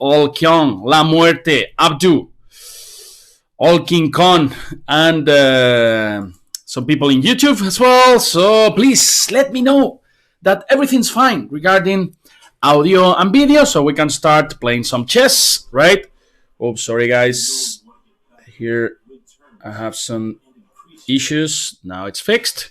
Olkion, La Muerte, Abdu, All King Kong, and some people in YouTube as well. So please let me know that everything's fine regarding audio and video, so we can start playing some chess, right? Oh, sorry guys. Here I have some issues. Now it's fixed.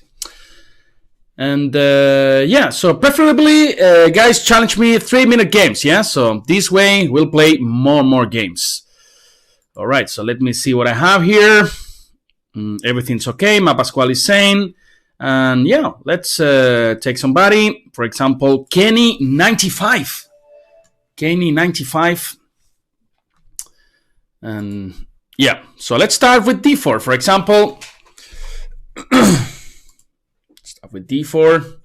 And yeah, so preferably, guys, challenge me 3-minute games, yeah? So this way we'll play more games. All right, so let me see what I have here. Everything's okay. Ma Pascual is saying. And yeah, let's take somebody. For example, Kenny95. Kenny95. And yeah, so let's start with d4, for example. Start with d4.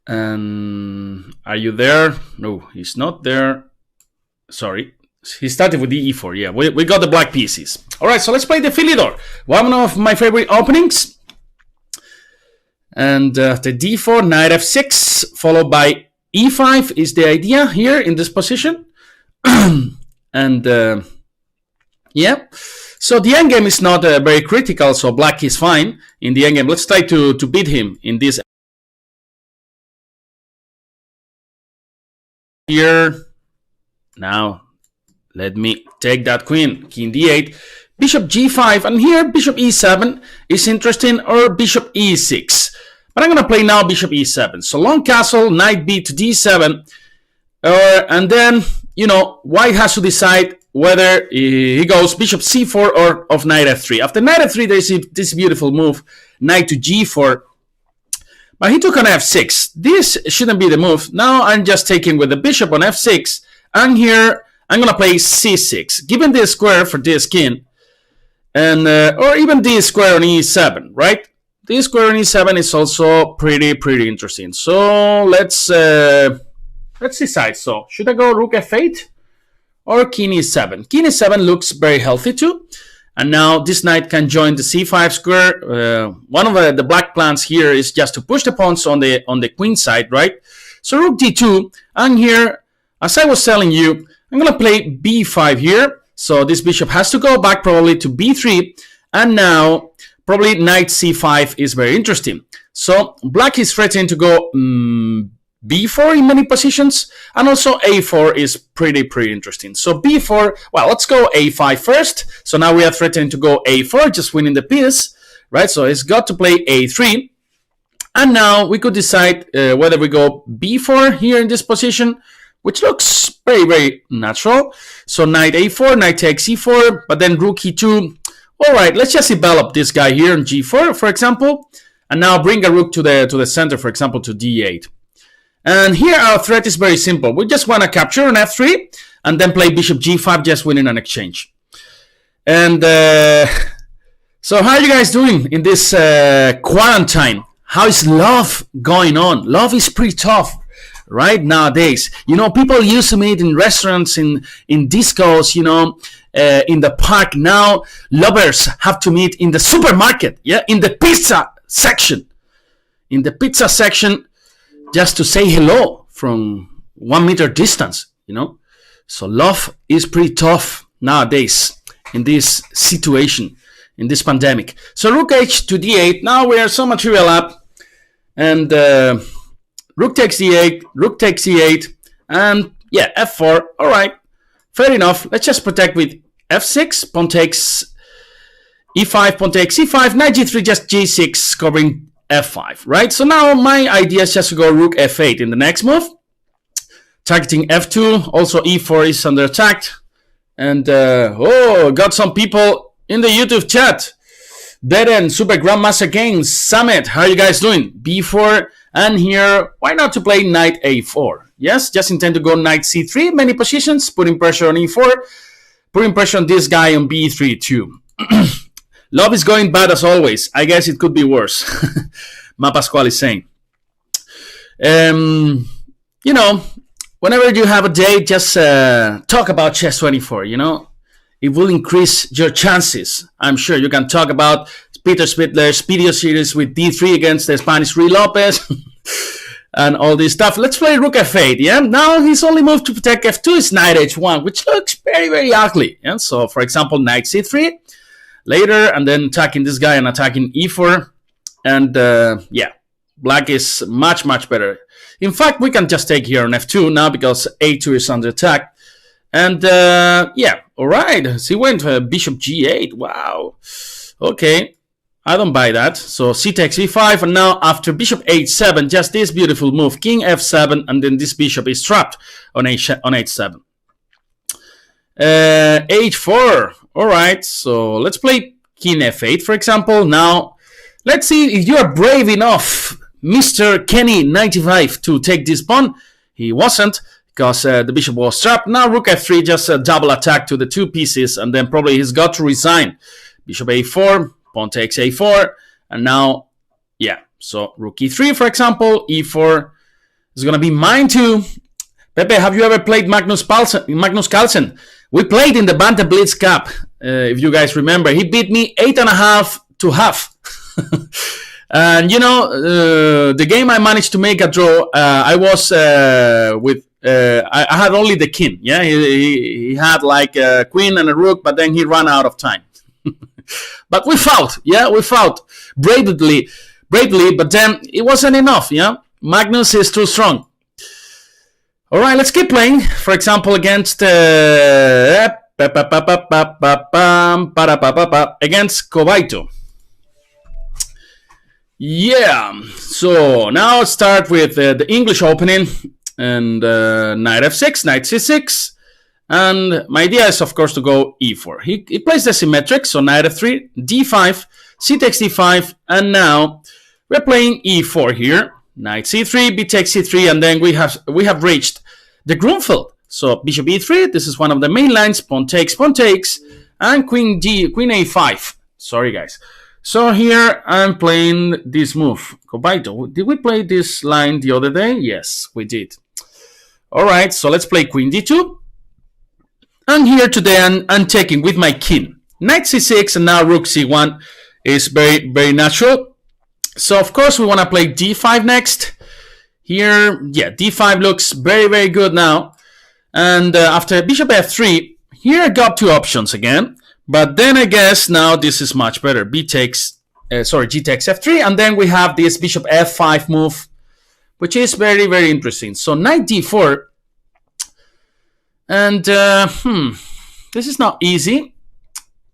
And are you there? No, he's not there. Sorry. He started with the e4. Yeah, we got the black pieces. All right, so let's play the Philidor. One of my favorite openings. And the d4, knight f6, followed by e5 is the idea here in this position. And yeah, so the endgame is not very critical, so black is fine in the endgame. Let's try to beat him in this. Here, now. Let me take that queen, king d8, bishop g5, and here bishop e7 is interesting, or bishop e6. But I'm going to play now bishop e7. So long castle, knight b to d7, and then, you know, white has to decide whether he goes bishop c4 or of knight f3. After knight f3, there's this beautiful move, knight to g4. But he took on f6. This shouldn't be the move. Now I'm just taking with the bishop on f6, and here I'm going to play c6, given the square for this king, and or even d square on e7, right? D square on e7 is also pretty interesting. So let's decide. So should I go rook f8 or king e7? King e7 looks very healthy too. And now this knight can join the c5 square. One of the black plans here is just to push the pawns on the queen side, right? So rook d2, and here, as I was telling you, I'm going to play b5 here. So this bishop has to go back probably to b3. And now probably knight c5 is very interesting. So black is threatening to go b4 in many positions. And also a4 is pretty interesting. So b4, well, let's go a5 first. So now we are threatening to go a4, just winning the piece, right? So it's got to play a3. And now we could decide whether we go b4 here in this position, which looks very natural. So knight a4, knight takes e4, but then rook e2. All right, let's just develop this guy here on g4, for example, and now bring a rook to the center, for example, to d8. And here our threat is very simple. We just want to capture on f3 and then play bishop g5, just winning an exchange. And so how are you guys doing in this quarantine? How is love going on? Love is pretty tough right nowadays. You know, people used to meet in restaurants, in discos, you know, in the park. Now lovers have to meet in the supermarket, yeah, in the pizza section. In the pizza section, just to say hello from 1 meter distance, you know. So love is pretty tough nowadays in this situation, in this pandemic. So rook h to d8. Now we are so material up, and rook takes d8, rook takes e8, and yeah, f4. All right, fair enough. Let's just protect with f6, pawn takes e5, pawn takes e5, knight g3, just g6, covering f5, right? So now my idea is just to go rook f8 in the next move, targeting f2. Also e4 is under attack. And oh, got some people in the YouTube chat. Beden, Super Grandmaster Games, Summit, how are you guys doing? b4, and here, why not to play knight a4? Yes, just intend to go knight c3, many positions, putting pressure on e4, putting pressure on this guy on b3 too. Love is going bad as always. I guess it could be worse. Ma Pascual is saying. You know, whenever you have a date, just talk about Chess24, you know. It will increase your chances. I'm sure you can talk about Peter Spittler's video series with d3 against the Spanish Rui Lopez. and all this stuff. Let's play rook f8, yeah? Now his only move to protect f2 is knight h1, which looks very, very ugly. Yeah? So, for example, knight c3 later, and then attacking this guy and attacking e4. And, yeah, black is much, much better. In fact, we can just take here on f2 now because a2 is under attack. And, yeah, all right. So he went bishop g8. Wow. Okay. I don't buy that. So c takes e5, and now after bishop h7, just this beautiful move, king f7, and then this bishop is trapped on h7. h4. All right, so let's play king f8, for example. Now, let's see if you are brave enough, Mr. Kenny95, to take this pawn. He wasn't, because the bishop was trapped. Now rook f3, just a double attack to the two pieces, and then probably he's got to resign. Bishop a4. Pawn takes a4, and now, yeah, so rook e3, for example, e4 is going to be mine too. Pepe, have you ever played Magnus Carlsen? We played in the Banter Blitz Cup, if you guys remember. He beat me 8.5 to half. And, you know, the game I managed to make a draw, I was with, I had only the king, yeah? He had like a queen and a rook, but then he ran out of time. But we fought, yeah, we fought bravely, but then it wasn't enough, yeah. Magnus is too strong. All right, let's keep playing. For example, against Kobaito. Yeah. So now let's start with the English opening and knight f6, knight c6. And my idea is, of course, to go e4. He plays the symmetric, so knight f3, d5, c takes d5, and now we're playing e4 here. Knight c3, b takes c3, and then we have reached the Grunfeld. So bishop e3, this is one of the main lines. Pawn takes, and queen a5. Sorry, guys. So here I'm playing this move. Kobaito, did we play this line the other day? Yes, we did. All right, so let's play queen d2. And here today I'm taking with my king. Knight c6 and now rook c1 is very, very natural. So of course we want to play d5 next. Here, yeah, d5 looks very, very good now. And after bishop f3, here I got two options again. But then I guess now this is much better. G takes f3, and then we have this bishop f5 move, which is very, very interesting. So knight d4. And, this is not easy.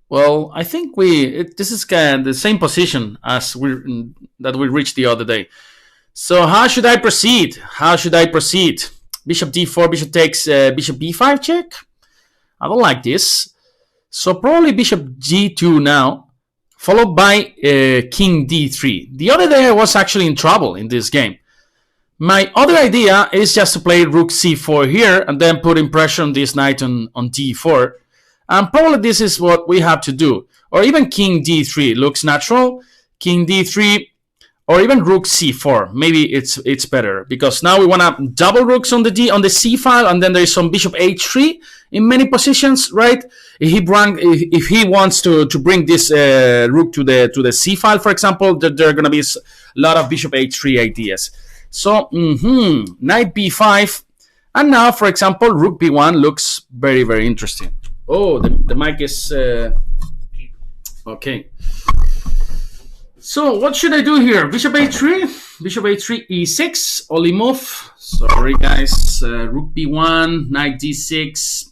Well, I think this is kind of the same position as that we reached the other day. So how should I proceed? Bishop d4, bishop takes, bishop b5 check. I don't like this. So probably bishop g2 now, followed by king d3. The other day I was actually in trouble in this game. My other idea is just to play rook c4 here and then putting pressure on this knight on d4. And probably this is what we have to do. Or even king d3 looks natural. King d3 or even rook c4. Maybe it's better because now we want to double rooks on the c file, and then there is some bishop h3 in many positions, right? If he wants to bring this rook to the c file, for example, there are going to be a lot of bishop h3 ideas. So, knight b5, and now, for example, rook b1 looks very, very interesting. Oh, the mic is okay. So, what should I do here? Bishop a3, bishop a3, e6, only move. Sorry, guys. Rook b1, knight d6,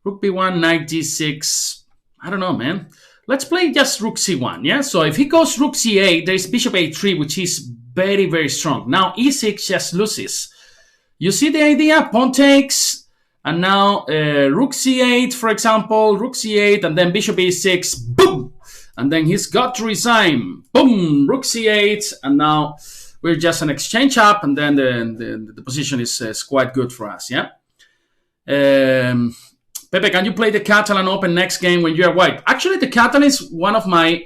rook b1, knight d6. I don't know, man. Let's play just rook c1, yeah? So if he goes rook c8, there's bishop a3, which is very, very strong. Now e6 just loses. You see the idea? Pawn takes, and now rook c8, for example, rook c8, and then bishop e6, boom! And then he's got to resign. Boom! Rook c8, and now we're just an exchange up, and then the position is quite good for us, yeah? Pepe, can you play the Catalan Open next game when you're white? Actually, the Catalan is one of my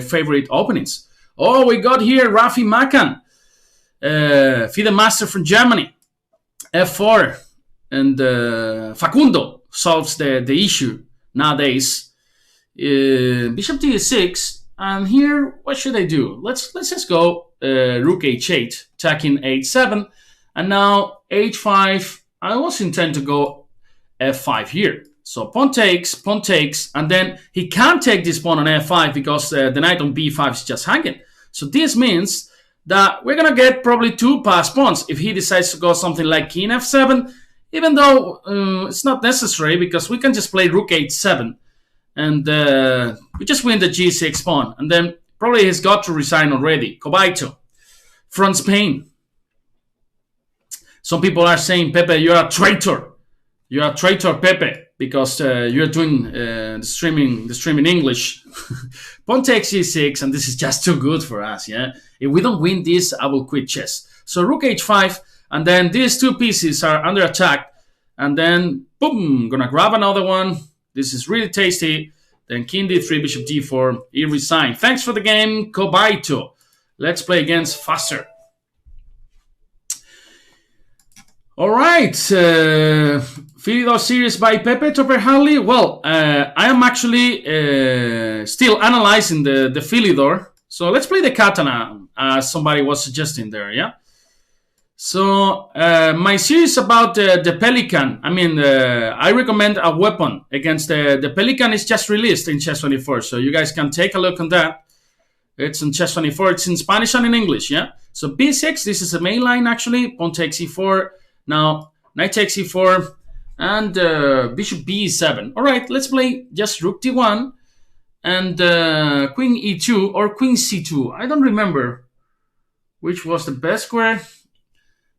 favorite openings. Oh, we got here Rafi Makan, FIDE Master from Germany, f4, and Facundo solves the issue nowadays. Bishop d6, and here, what should I do? Let's just go rook h8, attacking h7. And now h5, I also intend to go f5 here. So pawn takes, and then he can't take this pawn on f5 because the knight on b5 is just hanging. So this means that we're going to get probably 2 passed pawns if he decides to go something like king f7, even though it's not necessary because we can just play rook h7 and we just win the g6 pawn. And then probably he's got to resign already. Cobaito from Spain. Some people are saying, Pepe, you're a traitor. You're a traitor, Pepe, because you're doing the streaming English. Pawn takes g6, and this is just too good for us, yeah? If we don't win this, I will quit chess. So rook h5, and then these 2 pieces are under attack, and then, boom, gonna grab another one. This is really tasty. Then king d3, bishop d4, he resigned. Thanks for the game, Kobaito. Let's play against Faster. All right, Philidor series by Pepe Topper Harley. Well, I am actually still analyzing the Philidor. So let's play the Katana, as somebody was suggesting there, yeah? So my series about the Pelican, I mean, I recommend a weapon against the Pelican is just released in Chess24. So you guys can take a look on that. It's in Chess24. It's in Spanish and in English, yeah? So b6, this is the main line actually. Pawn takes e4. Now, knight takes e4 and bishop b7. All right, let's play just rook d1 and queen e2 or queen c2. I don't remember which was the best square.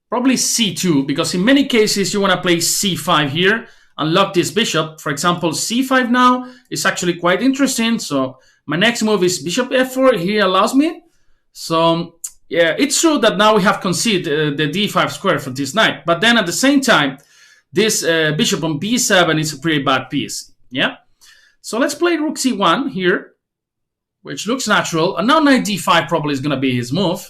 Probably c2, because in many cases you want to play c5 here and lock this bishop. For example, c5 now is actually quite interesting. So my next move is bishop f4. He allows me. So yeah, it's true that now we have conceded the d5 square for this knight. But then at the same time, this bishop on b7 is a pretty bad piece. Yeah. So let's play rook c1 here, which looks natural. And now knight d5 probably is going to be his move.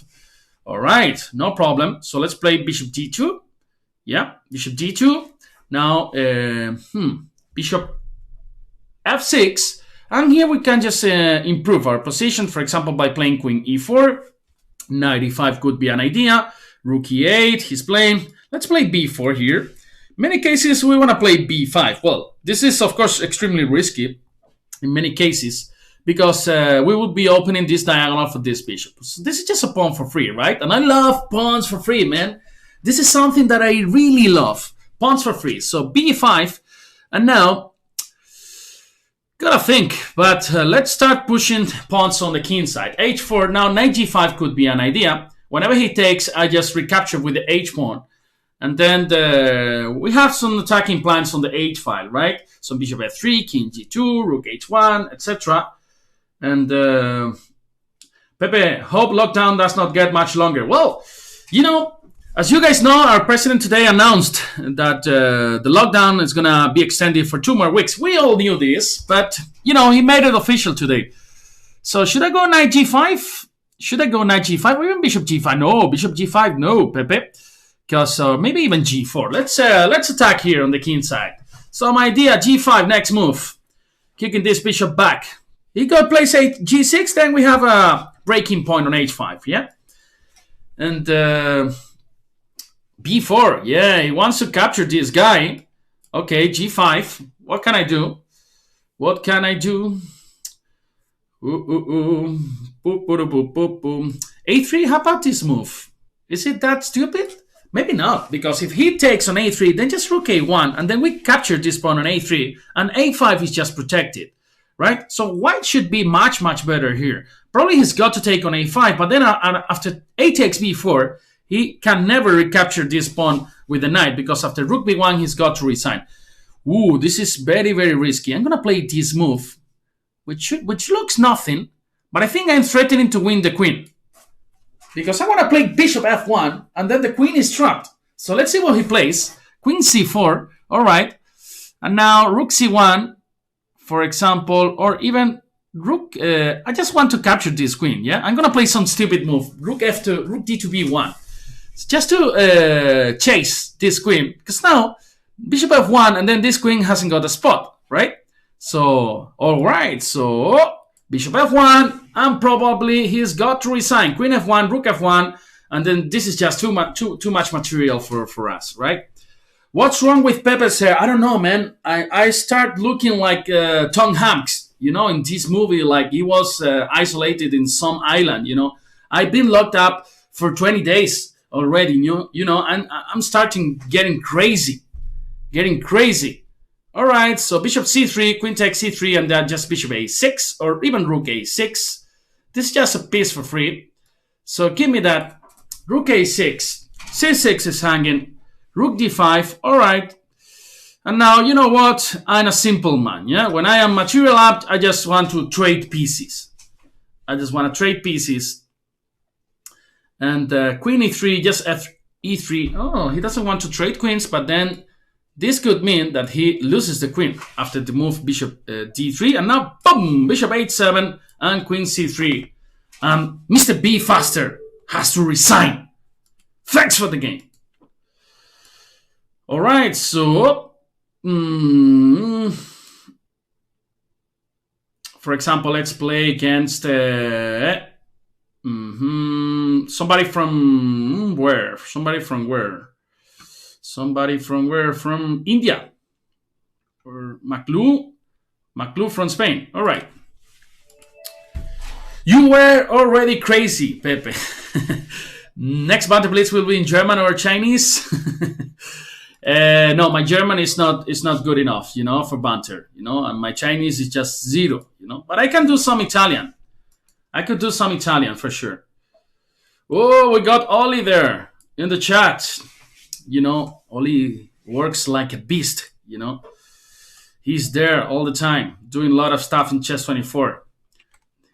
All right, no problem. So let's play bishop d2. Yeah, bishop d2. Now, bishop f6. And here we can just improve our position, for example, by playing queen e4. Knight e5 could be an idea. Rook e8, he's playing. Let's play b4 here. Many cases we want to play b5. Well, this is, of course, extremely risky in many cases because we would be opening this diagonal for this bishop. So this is just a pawn for free, right? And I love pawns for free, man. This is something that I really love. Pawns for free. So b5. And now, gotta think, but let's start pushing pawns on the king side. h4, now knight g5 could be an idea. Whenever he takes, I just recapture with the h pawn. And then we have some attacking plans on the h file, right? So bishop f3, king g2, rook h1, etc. And Pepe, hope lockdown does not get much longer. Well, you know, as you guys know, our president today announced that the lockdown is going to be extended for 2 more weeks. We all knew this, but, you know, he made it official today. So should I go knight g5? Should I go knight g5 or even bishop g5? No, bishop g5, no, Pepe. Because maybe even g4. Let's attack here on the king side. So my idea, g5, next move. Kicking this bishop back. He got place g6, then we have a breaking point on h5, yeah? And b4, yeah, he wants to capture this guy. Okay, g5. What can I do? What can I do? a3, how about this move? Is it that stupid? Maybe not, because if he takes on a3, then just rook a1, and then we capture this pawn on a3, and a5 is just protected, right? So white should be much, much better here. Probably he's got to take on a5, but then after a takes b4, he can never recapture this pawn with the knight, because after rook b1, he's got to resign. Ooh, this is very, very risky. I'm going to play this move, which looks nothing, but I think I'm threatening to win the queen. Because I want to play bishop f1, and then the queen is trapped. So let's see what he plays. Queen c4, all right. And now rook c1, for example, or even rook... I just want to capture this queen, yeah? I'm going to play some stupid move. Rook f2, rook d2 b1. It's just to chase this queen. Because now, bishop f1, and then this queen hasn't got a spot, right? So, all right, so... bishop f1, and probably he's got to resign. Queen f1, rook f1, And then this is just too much material for us, right? What's wrong with Pepe's hair? I don't know, man. I start looking like Tom Hanks, you know, in this movie, like he was isolated in some island, you know. I've been locked up for 20 days already, you know, and I'm starting getting crazy. All right, so bishop c3, queen takes c3, and then just bishop a6, or even rook a6. This is just a piece for free. So give me that. Rook a6, c6 is hanging, rook d5, all right. And now, you know what? I'm a simple man, yeah? When I am material apt, I just want to trade pieces. And queen e3, just e3. Oh, he doesn't want to trade queens, but then this could mean that he loses the queen after the move bishop d3. And now, boom, bishop h7 and queen c3. Mr. B Faster has to resign. Thanks for the game. All right, so for example, let's play against somebody from where? From India, or Maclou from Spain. All right. You were already crazy, Pepe. Next Banter Blitz will be in German or Chinese. No, my German is not good enough, you know, for banter, you know, and my Chinese is just 0, you know. But I can do some Italian. I could do some Italian for sure. Oh, we got Oli there in the chat. You know, Oli works like a beast, you know. He's there all the time, doing a lot of stuff in Chess 24.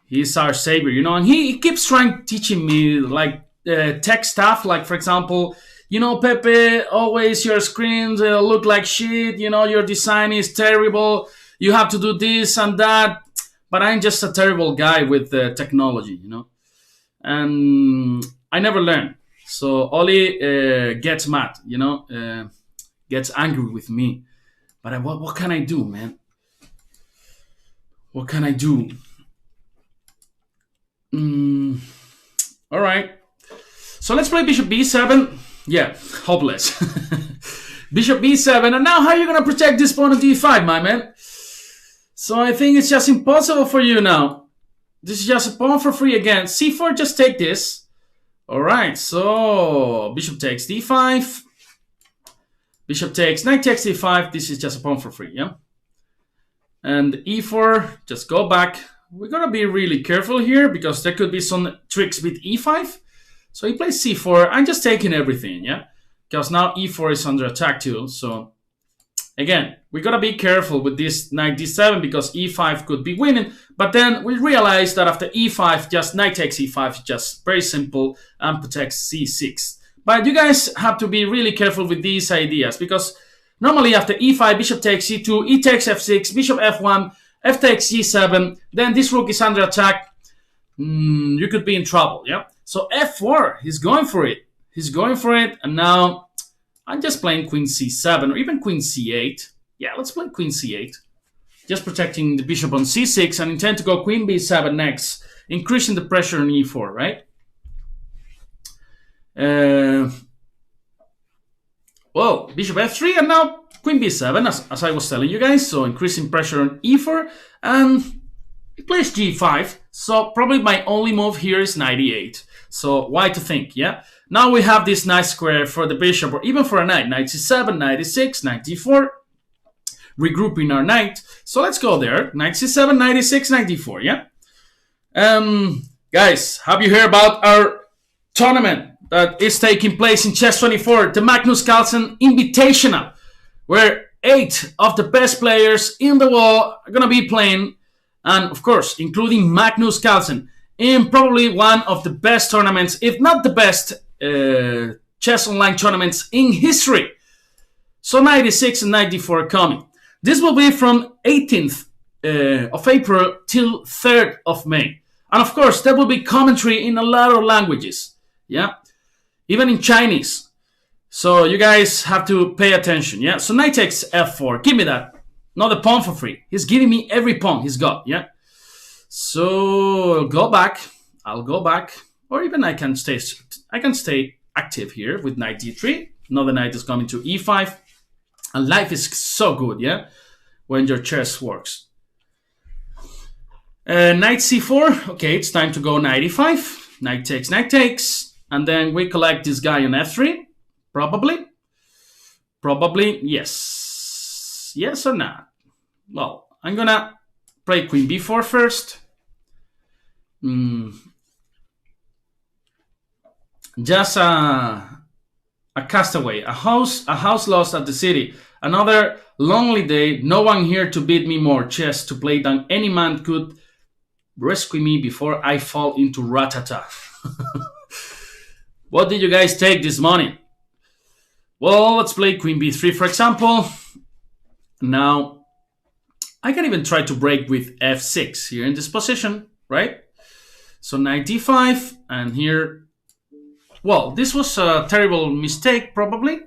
He's our savior, you know, and he keeps trying teaching me like tech stuff, like for example, you know, Pepe, always your screens look like shit, you know, your design is terrible, you have to do this and that, but I'm just a terrible guy with technology, you know, and I never learn. So Oli gets mad, you know, gets angry with me, but what can I do, man? What can I do? All right. So let's play bishop b7. Yeah, hopeless. Bishop b7. And now how are you going to protect this pawn on d5, my man? So I think it's just impossible for you now. This is just a pawn for free again. c4, just take this. All right, so bishop takes d5. Bishop takes, knight takes d5. This is just a pawn for free, yeah? And e4, just go back. We're going to be really careful here because there could be some tricks with e5. So he plays c4. I'm just taking everything, yeah? Because now e4 is under attack too. So again, we got to be careful with this knight d7 because e5 could be winning. But then we realize that after e5, just knight takes e5 is just very simple and protects c6. But you guys have to be really careful with these ideas because normally after e5, bishop takes c2, e takes f6, bishop f1, f takes g7, then this rook is under attack. You could be in trouble, yeah? So f4, he's going for it. And now I'm just playing queen c7 or even queen c8. Yeah, let's play queen c8. Just protecting the bishop on c6 and intend to go queen b7 next, increasing the pressure on e4, right? Well, bishop f3 and now queen b7, as I was telling you guys. So increasing pressure on e4 and he plays g5. So probably my only move here is knight e8. So why to think, yeah? Now we have this nice square for the bishop or even for a knight. Knight c7, knight e6, knight d4. Regrouping our knight. So let's go there. Knight c7, knight e6, knight d4, yeah? Guys, have you heard about our tournament that is taking place in Chess 24, the Magnus Carlsen Invitational, where 8 of the best players in the world are going to be playing, and of course, including Magnus Carlsen, in probably one of the best tournaments, if not the best chess online tournaments in history. So 96 and 94 coming. This will be from 18th of April till 3rd of May. And of course, there will be commentary in a lot of languages. Yeah, even in Chinese. So you guys have to pay attention. Yeah, so knight takes f4. Give me that. Not a pawn for free. He's giving me every pawn he's got. Yeah. So I'll go back. or even I can stay active here with knight d3. Now the knight is coming to e5, and life is so good, yeah, when your chess works. Knight c4. Okay, it's time to go knight e5. Knight takes, and then we collect this guy on f3. Probably, yes or not. Well, I'm gonna play queen b4 first. Just a castaway, a house lost at the city. Another lonely day. No one here to beat me more chess to play than any man could. Rescue me before I fall into ratata. What did you guys take this morning? Well, let's play queen b3, for example. Now, I can even try to break with f6 here in this position, right? So knight d5, and here, well, this was a terrible mistake, probably.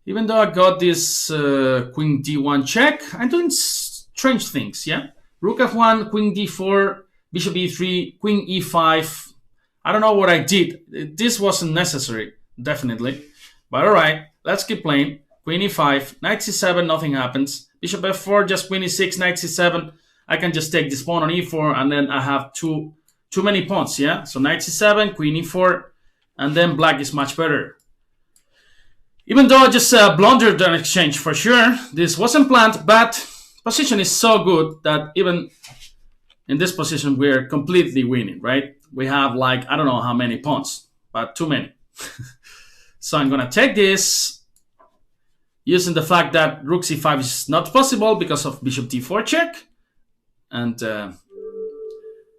Even though I got this queen d1 check, I'm doing strange things, yeah? Rook f1, queen d4, bishop e3, queen e5. I don't know what I did. This wasn't necessary, definitely. But all right, let's keep playing. Queen e5, knight c7, nothing happens. Bishop f4, just queen e6, knight c7. I can just take this pawn on e4, and then I have too many pawns, yeah? So knight c7, queen e4, and then black is much better. Even though I just blundered an exchange for sure, this wasn't planned, but position is so good that even in this position, we're completely winning, right? We have like, I don't know how many pawns, but too many. So I'm gonna take this, using the fact that rook c5 is not possible because of bishop d4 check. And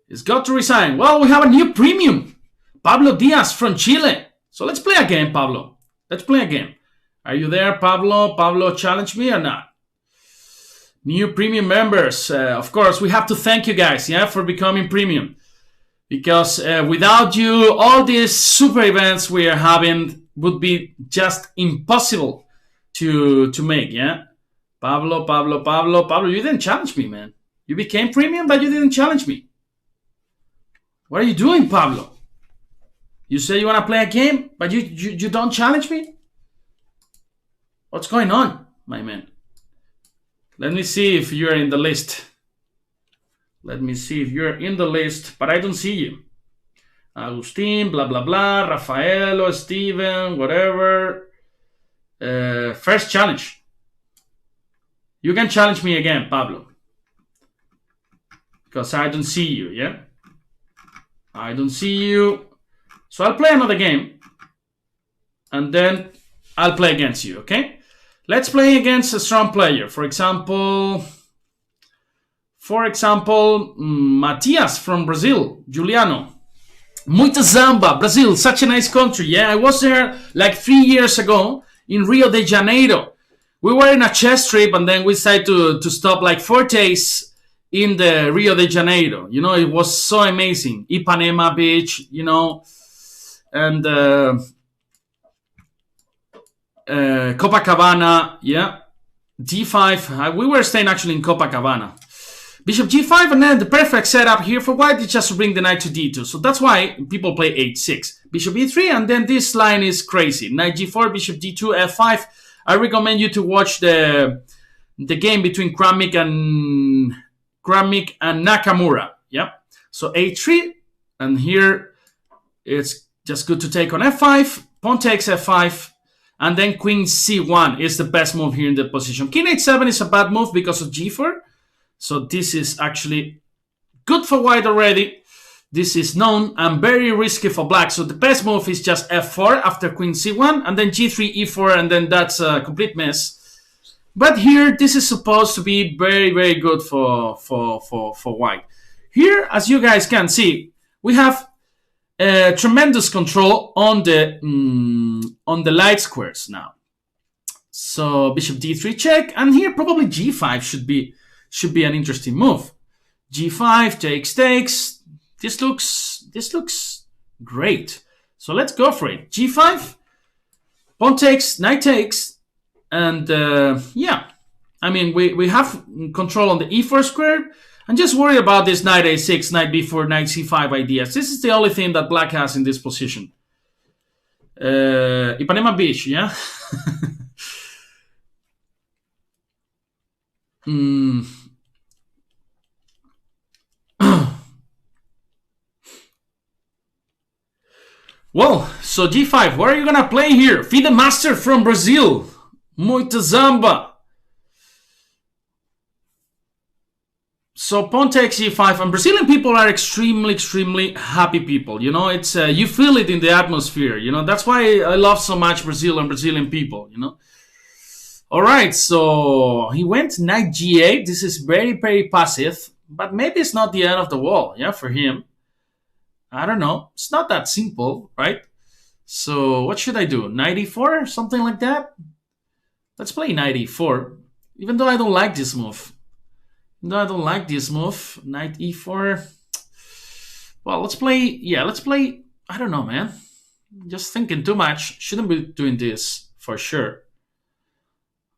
it's got to resign. Well, we have a new premium. Pablo Diaz from Chile. So let's play a game, Pablo. Let's play a game. Are you there, Pablo? Pablo, challenge me or not? New premium members. Of course, we have to thank you guys, yeah, for becoming premium. Because without you, all these super events we are having would be just impossible to make, yeah? Pablo, you didn't challenge me, man. You became premium, but you didn't challenge me. What are you doing, Pablo? You say you want to play a game, but you don't challenge me? What's going on, my man? Let me see if you're in the list. Let me see if you're in the list, but I don't see you. Agustin, blah, blah, blah, Rafaelo, Steven, whatever. First challenge. You can challenge me again, Pablo. Because I don't see you, yeah? I don't see you. So I'll play another game. And then I'll play against you, okay? Let's play against a strong player. For example, Matias from Brazil, Juliano. Muita Zamba, Brazil, such a nice country. Yeah, I was there like 3 years ago in Rio de Janeiro. We were in a chess trip, and then we decided to stop like 4 days in the Rio de Janeiro. You know, it was so amazing. Ipanema Beach, you know, and Copacabana, yeah. D5, we were staying actually in Copacabana. Bishop g5, and then the perfect setup here for white is just to bring the knight to d2. So that's why people play h6. Bishop e3, and then this line is crazy. Knight g4, bishop d2, f5. I recommend you to watch the game between Kramnik and Nakamura. Yeah. So a3, and here it's just good to take on f5. Pawn takes f5. And then queen c1 is the best move here in the position. King h7 is a bad move because of g4. So this is actually good for white already. This is known and very risky for black. So the best move is just f4 after queen c1, and then g3, e4, and then that's a complete mess. But here, this is supposed to be very, very good for white. Here, as you guys can see, we have tremendous control on the light squares now. So bishop d3 check, and here probably g5 should be an interesting move. G5 takes. This looks great. So let's go for it. G5, pawn takes, knight takes, and yeah. I mean, we have control on the e4 square, I'm just worried about this knight a6, knight b4, knight c5 ideas. This is the only thing that black has in this position. Ipanema Beach, yeah? Well, so g5, what are you gonna play here? Fide Master from Brazil. Muita zamba. So pawn takes g5, and Brazilian people are extremely happy people. You know, it's you feel it in the atmosphere. You know, that's why I love so much Brazil and Brazilian people. You know. All right, so he went knight g8. This is very passive, but maybe it's not the end of the world. Yeah, for him. I don't know. It's not that simple, right? So what should I do? Knight e4, something like that. Let's play knight e4, even though I don't like this move. No, I don't like this move. Knight e4. Well, let's play. Yeah, let's play. I don't know, man. Just thinking too much. Shouldn't be doing this for sure.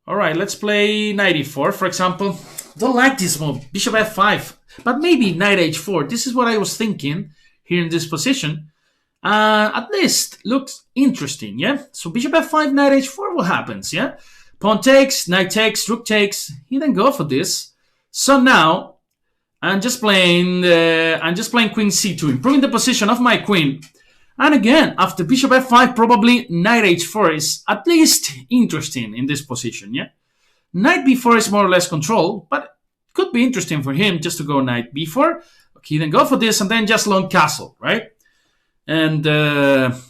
All right, let's play knight e4, for example. Don't like this move. Bishop f5. But maybe knight h4. This is what I was thinking here in this position. At least looks interesting, yeah? So bishop f5, knight h4, what happens, yeah? Pawn takes, knight takes, rook takes. He didn't go for this. So now, I'm just playing queen c2, improving the position of my queen. And again, after bishop f5, probably knight h4 is at least interesting in this position, yeah? Knight b4 is more or less control, but could be interesting for him just to go knight b4. Okay, then go for this, and then just long castle, right? And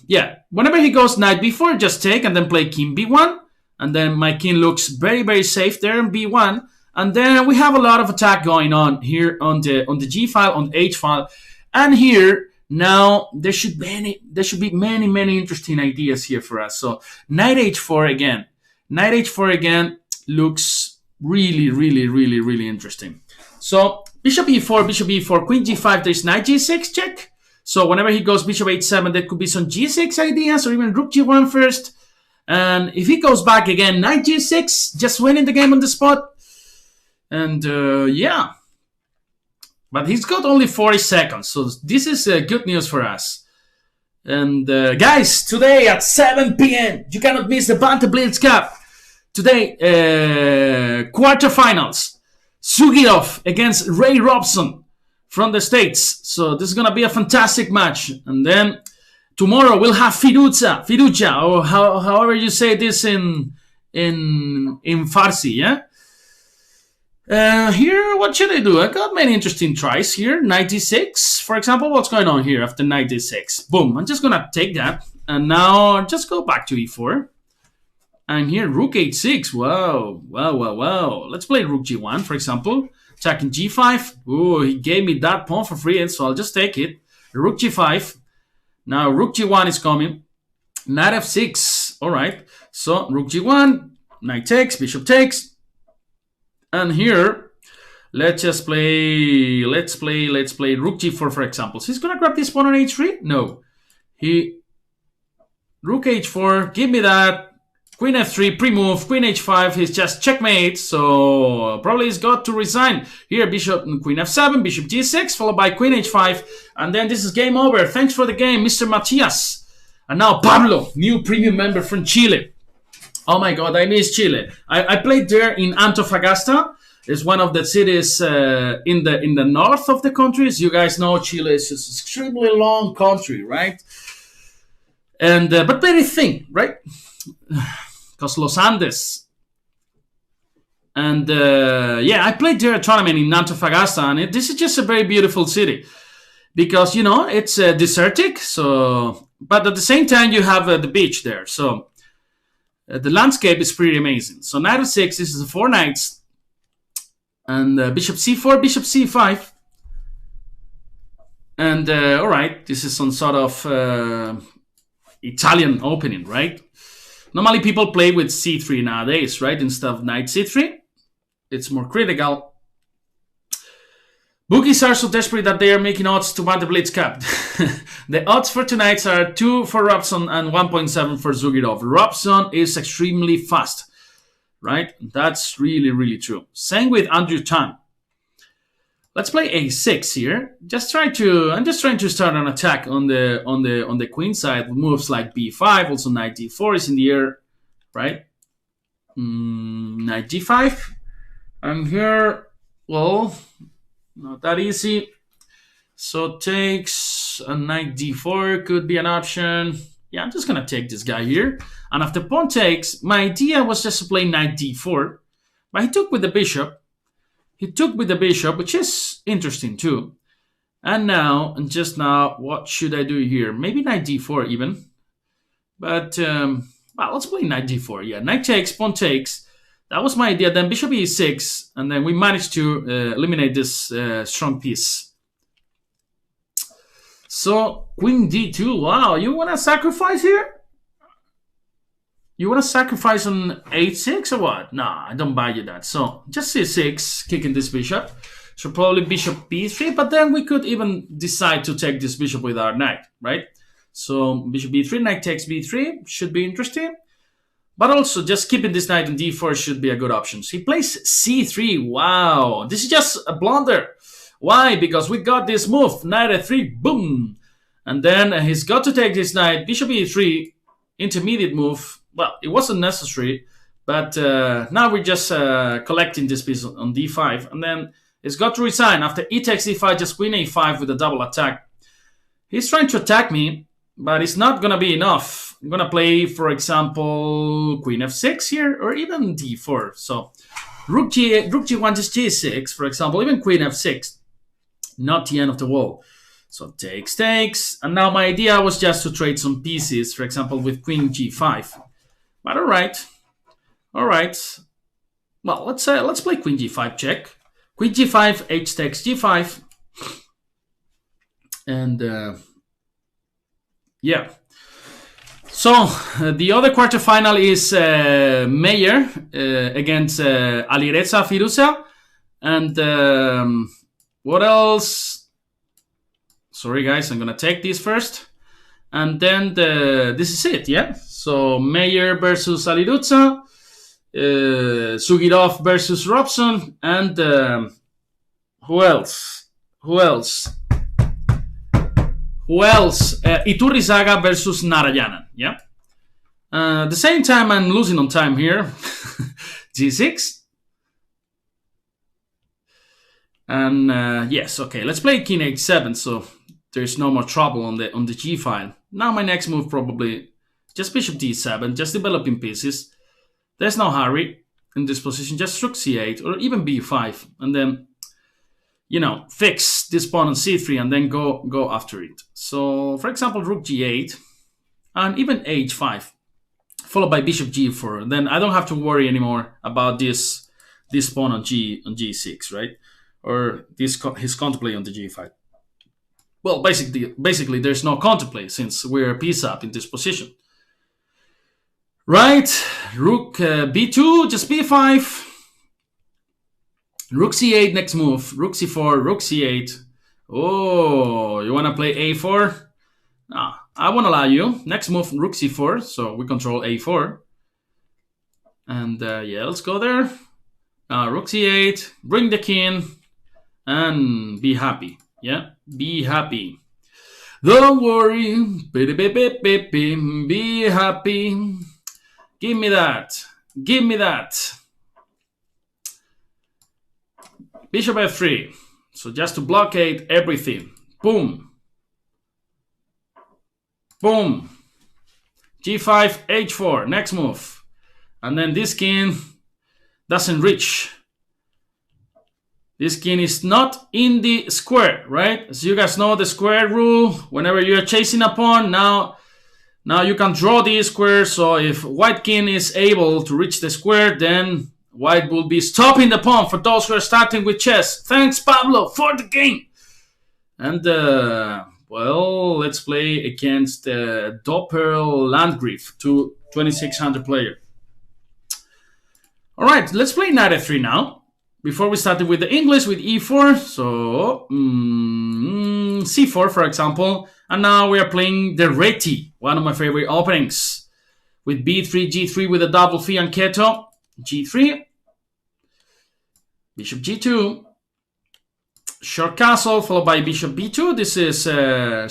yeah, whenever he goes knight b4, just take, and then play king b1. And then my king looks very safe there in b1. And then we have a lot of attack going on here on the G file, on the H file, and here now there should be many interesting ideas here for us. So knight h4 again, knight h4 again looks really interesting. So bishop e4, queen g5. There's knight g6 check. So whenever he goes bishop h7, there could be some g6 ideas, or even rook g1 first. And if he goes back again, knight g6, just winning the game on the spot. And yeah, but he's got only 40 seconds, so this is good news for us. And guys, today at 7 p.m. you cannot miss the Banter Blitz Cup. Today, quarterfinals, Sugirov against Ray Robson from the States. So this is gonna be a fantastic match. And then tomorrow we'll have Fiducia, or however you say this in Farsi, yeah. Here, what should I do? I got many interesting tries here. Knight d6, for example. What's going on here after knight d6? Boom, I'm just gonna take that. And now just go back to e4. And here, rook h6. Wow. Let's play rook g1, for example. Attacking g5. Oh, he gave me that pawn for free, so I'll just take it. Rook g5. Now, rook g1 is coming. Knight f6. All right. So, rook g1. Knight takes, bishop takes. And here, let's play rook g4, for example. So he's gonna grab this pawn on h3? No. Rook h4, give me that. Queen f3, pre-move, queen h5, he's just checkmate, so probably he's got to resign. Here, bishop, queen f7, bishop g6, followed by queen h5, and then this is game over. Thanks for the game, Mr. Matias. And now Pablo, new premium member from Chile. Oh my God, I miss Chile. I played there in Antofagasta. It's one of the cities in the north of the countries. You guys know Chile is an extremely long country, right? And but very thin, right? Because Los Andes. And yeah, I played there a tournament in Antofagasta, and this is just a very beautiful city because you know it's desertic. So, but at the same time you have the beach there. So. The landscape is pretty amazing. So knight f6, this is the 4 knights. And bishop c4, bishop c5. And all right, this is some sort of Italian opening, right? Normally people play with c3 nowadays, right? Instead of knight c3. It's more critical. Bookies are so desperate that they are making odds to win the Blitz Cup. The odds for tonight's are 2 for Robson and 1.7 for Zugirov. Robson is extremely fast, right? That's really true. Same with Andrew Tan. Let's play a6 here. I'm just trying to start an attack on the queen side with moves like b5. Also knight d4 is in the air, right? Knight g5. And here, well, not that easy. So takes a knight d4 could be an option. Yeah, I'm just gonna take this guy here. And after pawn takes, my idea was just to play knight d4, but he took with the bishop. Which is interesting too. And just now, what should I do here? Maybe knight d4 even. But, well, let's play knight d4. Yeah, knight takes, pawn takes. That was my idea. Then bishop e6, and then we managed to eliminate this strong piece. So, queen d2. Wow, you want to sacrifice here? You want to sacrifice on h6 or what? Nah, I don't buy you that. So, just c6, kicking this bishop. So, probably bishop b3, but then we could even decide to take this bishop with our knight, right? So, bishop b3, knight takes b3, should be interesting. But also, just keeping this knight on d4 should be a good option. So, he plays c3. Wow, this is just a blunder. Why? Because we got this move, knight f3, boom. And then he's got to take this knight, bishop e3, intermediate move. Well, it wasn't necessary, but now we're just collecting this piece on d5. And then it's got to resign. After e takes d5, just queen a5 with a double attack. He's trying to attack me, but it's not going to be enough. I'm going to play, for example, queen f6 here, or even d4. So rook g1, just g6, for example, even queen f6. Not the end of the wall. So takes. And now my idea was just to trade some pieces, for example, with queen g5. But all right. Well, let's play queen g5 check. Queen g5, h takes g5. And yeah. So the other quarterfinal is Meyer against Alireza Firuza. And what else? Sorry guys, I'm gonna take this first. And then this is it, yeah? So Meyer versus Alireza, Sugirov versus Robson, and who else? Iturrizaga versus Narayanan, yeah? At the same time, I'm losing on time here. G6. And yes, okay, let's play king h7, so there's no more trouble on the g file. Now my next move probably just bishop d7, just developing pieces. There's no hurry in this position, just rook c8 or even b5, and then, you know, fix this pawn on c3 and then go after it. So, for example, rook g8 and even h5, followed by bishop g4. Then I don't have to worry anymore about this pawn on g6, right? Or his counterplay on the g5. Well, basically, there's no counterplay since we're piece up in this position. Right, rook b2, just b5. Rook c8, next move. Rook c4, rook c8. Oh, you want to play a4? No, I won't allow you. Next move, rook c4, so we control a4. And yeah, let's go there. Rook c8, bring the king, and be happy. Yeah, be happy. Don't worry, be happy. Give me that. Bishop f3. So just to blockade everything. Boom. Boom. g5, h4. Next move. And then this king doesn't reach. This king is not in the square, right? As you guys know, the square rule, whenever you're chasing a pawn, now you can draw the square. So if white king is able to reach the square, then white will be stopping the pawn for those who are starting with chess. Thanks, Pablo, for the game. And, well, let's play against Doppel Landgraf, 2600 player. All right, let's play knight f3 now. Before we started with the English, with e4, so c4, for example. And now we are playing the Reti, one of my favorite openings. With b3, g3 with a double fianchetto, g3, bishop g2, Short castle followed by bishop b2. This is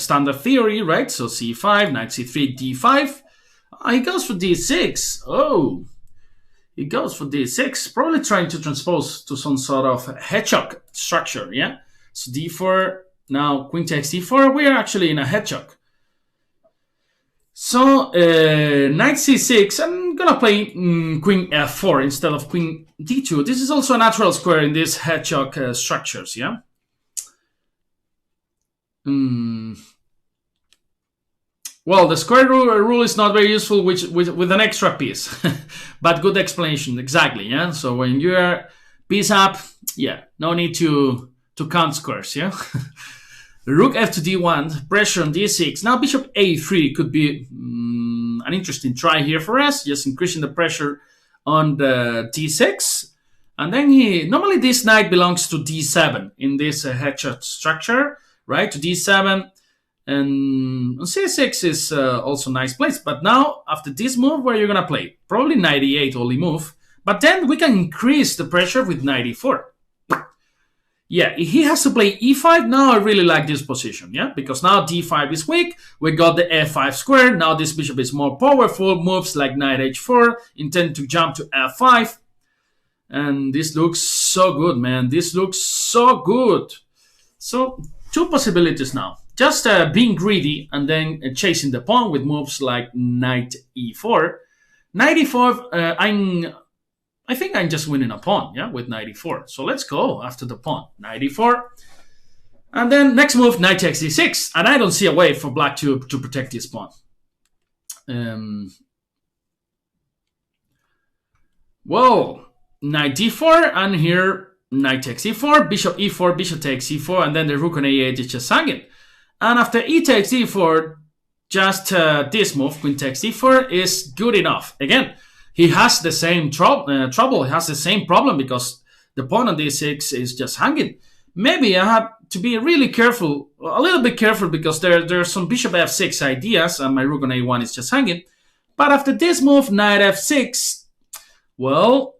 standard theory, right? So c5, knight c3, d5. He goes for d6. Oh, he goes for d6. Probably trying to transpose to some sort of hedgehog structure, yeah? So d4, now queen takes d4. We are actually in a hedgehog. So knight c6, I'm gonna play queen f4 instead of queen d2. This is also a natural square in these hedgehog structures, yeah? Well, the square rule is not very useful with an extra piece, but good explanation, exactly, yeah? So when you're piece up, yeah, no need to count squares, yeah? Rook f to d1, pressure on d6. Now bishop a3 could be an interesting try here for us, just increasing the pressure on the d6. And then normally this knight belongs to d7 in this hedgehog structure, right? To d7. And c6 is also a nice place. But now, after this move, where you're going to play? Probably knight e8 only move. But then we can increase the pressure with knight e4. Yeah, if he has to play e5, now I really like this position, yeah? Because now d5 is weak, we got the f5 square, now this bishop is more powerful, moves like knight h4, intend to jump to f5. And this looks so good, man. This looks so good. So, two possibilities now. Just being greedy and then chasing the pawn with moves like knight e4. Knight e4, I think I'm just winning a pawn, yeah, with knight e4. So let's go after the pawn. Knight e4. And then next move, knight takes d6. And I don't see a way for black to protect this pawn. Well, knight d4, and here knight takes e4, bishop e4, bishop takes e4, and then the rook on a8 is just hanging. And after e takes e4, just this move, queen takes e4, is good enough. Again, he has the same trouble, he has the same problem because the pawn on d6 is just hanging. Maybe I have to be really careful, a little bit careful, because there are some bishop f6 ideas and my rook on a1 is just hanging. But after this move, knight f6, well,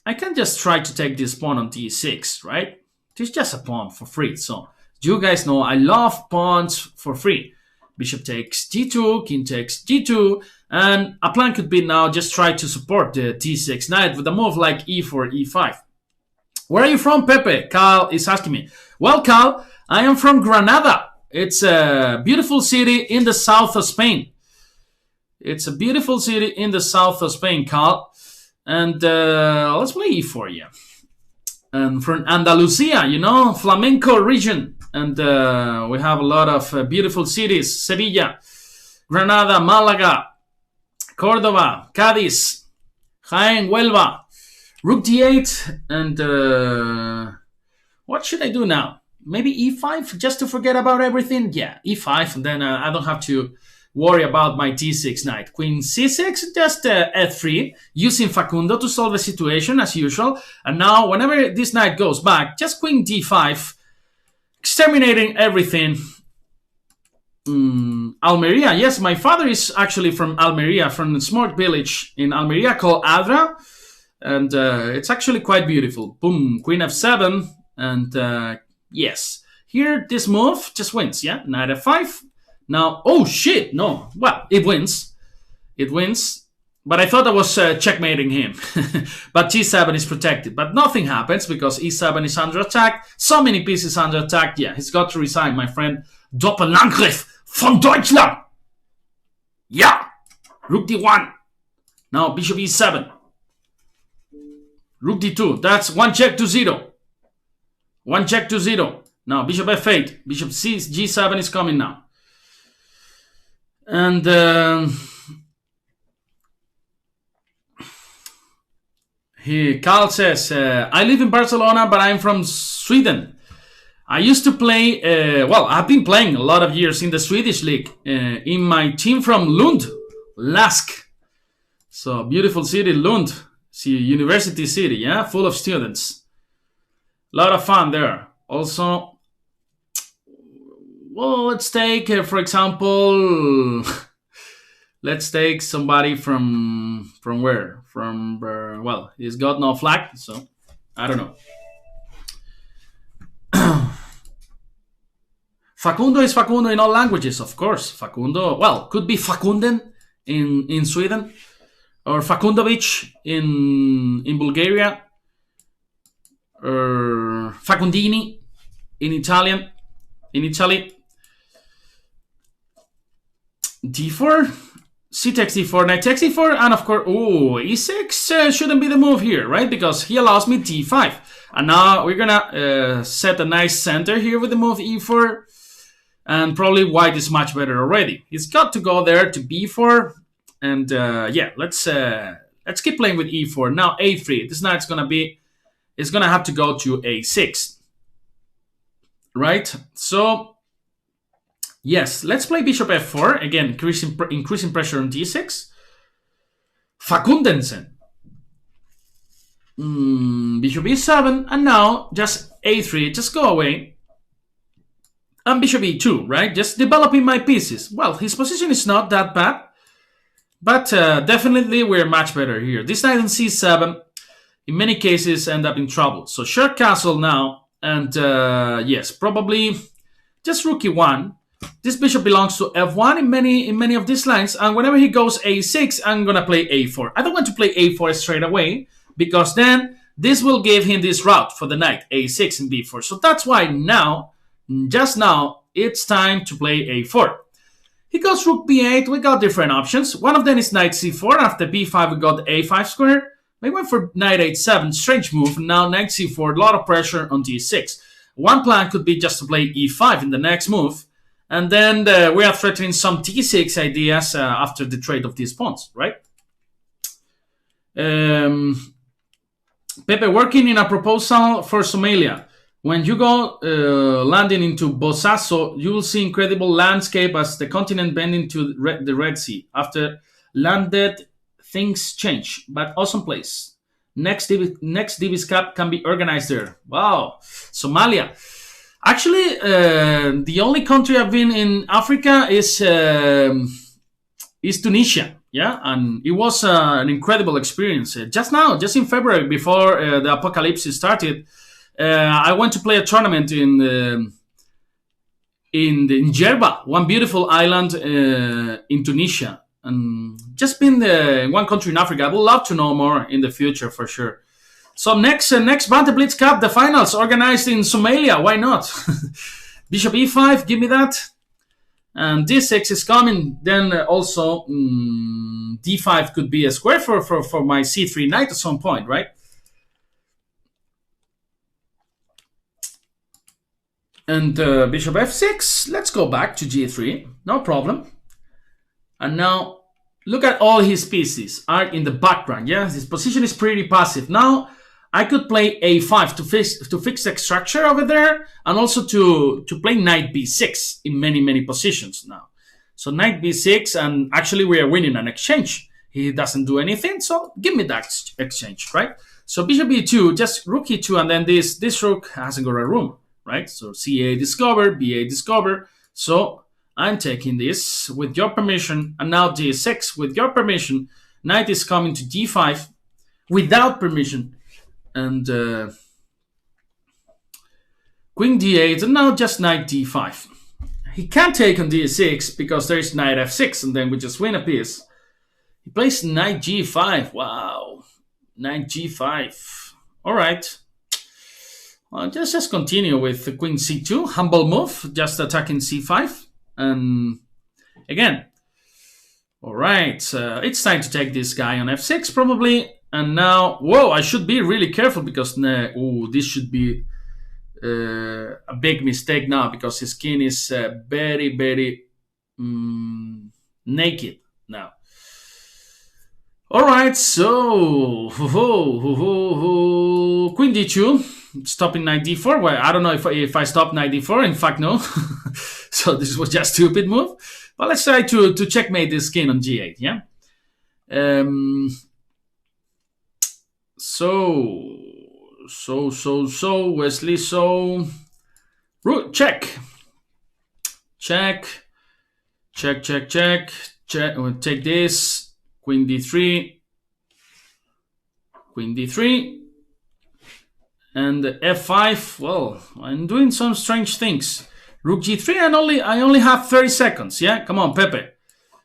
I can just try to take this pawn on d6, right? It's just a pawn for free. So you guys know I love pawns for free. Bishop takes g2, king takes g2, and a plan could be now just try to support the t6 knight with a move like e4, e5. Where are you from, Pepe? Cal is asking me. Well, Cal, I am from Granada. It's a beautiful city in the south of Spain. It's a beautiful city in the south of Spain, Cal. And let's play e4, yeah. And from Andalusia, you know, flamenco region. And we have a lot of beautiful cities. Sevilla, Granada, Malaga, Cordoba, Cádiz, Jaén, Huelva. Rook d8. And what should I do now? Maybe e5 just to forget about everything? Yeah, e5. And then I don't have to worry about my d6 knight. Queen c6, just f3, using Facundo to solve the situation as usual. And now, whenever this knight goes back, just queen d5, exterminating everything. Almeria, yes, my father is actually from Almeria, from a small village in Almeria called Adra. And it's actually quite beautiful. Boom, queen f7. And yes, here this move just wins, yeah? Knight f5. Now, oh shit, no. Well, it wins. It wins. But I thought I was checkmating him. But g7 is protected. But nothing happens because e7 is under attack. So many pieces under attack. Yeah, he's got to resign, my friend. Doppelangriff von Deutschland. Yeah. Rook d1. Now, bishop e7. Rook d2. That's one check to 0. One check to 0. Now, bishop f8. Bishop g7 is coming now. And Carl says, I live in Barcelona, but I'm from Sweden. I used to play, well, I've been playing a lot of years in the Swedish league, in my team from Lund, Lask. So, beautiful city, Lund. See, university city, yeah, full of students. A lot of fun there. Also, well, let's take, for example, let's take somebody from where? From, well, he's got no flag, so I don't know. Facundo is Facundo in all languages, of course. Facundo, well, could be Fakunden in Sweden, or Fakundovic in Bulgaria, or Facundini in Italian, in Italy. D4, C takes D4, knight takes D4, and of course, E6 shouldn't be the move here, right? Because he allows me D5. And now we're gonna set a nice center here with the move E4, and probably white is much better already. He's got to go there to B4, and yeah, let's keep playing with E4. Now A3, this knight's gonna have to go to A6, right? So yes, let's play bishop F4 again, increasing pressure on D6. Fakundensen. Bishop E7, and now just A3, just go away. And bishop E2, right? Just developing my pieces. Well, his position is not that bad, but definitely we're much better here. This knight on C7, in many cases, end up in trouble. So short castle now, and yes, probably just rook E1. This bishop belongs to F1 in many of these lines, and whenever he goes A6, I'm gonna play A4. I don't want to play A4 straight away, because then this will give him this route for the knight, A6 and B4. So that's why now, just now, it's time to play A4. He goes rook B8, we got different options. One of them is knight C4, after B5 we got the A5 square. We went for knight H7, strange move, now knight C4, a lot of pressure on D6. One plan could be just to play E5 in the next move, and then we are threatening some T6 ideas after the trade of these pawns, right? Pepe, working in a proposal for Somalia. When you go landing into Bosaso, you will see incredible landscape as the continent bending to the Red Sea. After landed, things change, but awesome place. Next Davis Cup can be organized there. Wow, Somalia. Actually, the only country I've been in Africa is Tunisia. Yeah, and it was an incredible experience. Just now, just in February, before the apocalypse started, I went to play a tournament in Djerba, one beautiful island in Tunisia. And just been in one country in Africa. I would love to know more in the future for sure. So next Banter Blitz Cup, the finals organized in Somalia. Why not? Bishop E5, give me that. And D6 is coming. Then also D5 could be a square for my C3 knight at some point, right? And bishop F6. Let's go back to G3. No problem. And now look at all his pieces are in the background. Yeah, his position is pretty passive. Now I could play A5 to fix the structure over there, and also to play knight B6 in many positions now. So knight B6, and actually we are winning an exchange. He doesn't do anything, so give me that exchange, right? So bishop E2, just rook E2, and then this rook hasn't got a room, right? So CA discover, BA discover. So I'm taking this with your permission, and now D6 with your permission. Knight is coming to D5 without permission. And queen D8, and now just knight D5. He can't take on D6 because there's knight F6, and then we just win a piece. He plays knight G5. Wow, knight G5. All right. Well, just continue with the queen C2. Humble move, just attacking C5. And again, all right. It's time to take this guy on F6 probably. And now, whoa, I should be really careful because, this should be a big mistake now because his king is very naked now. All right, so queen D2, stopping knight D4. Well, I don't know if I stop knight D4. In fact, no. So this was just a stupid move. But let's try to checkmate this king on G8, yeah? So Wesley, so rook check. We'll take this, queen D3, and F5. Well, I'm doing some strange things. Rook g3, and I only have 30 seconds. Yeah, come on, Pepe.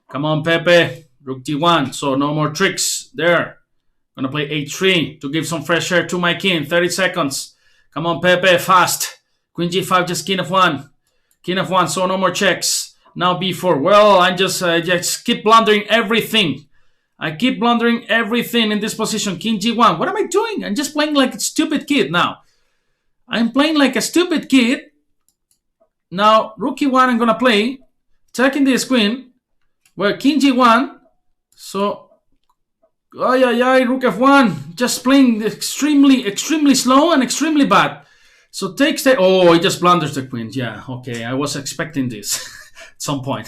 Come on, Pepe. Rook d1. So no more tricks there. Gonna play h3 to give some fresh air to my king. 30 seconds. Come on, Pepe, fast. Queen g5, just king f1. King f1, so no more checks. Now b4. Well, I just keep blundering everything. I keep blundering everything in this position. King g1. What am I doing? I'm just playing like a stupid kid now. I'm playing like a stupid kid. Now, rook e1 I'm going to play. Attacking this queen. Well, king g1. So, rook f1. Just playing extremely slow and extremely bad. So takes the... Oh, he just blunders the queen. Yeah, okay. I was expecting this at some point.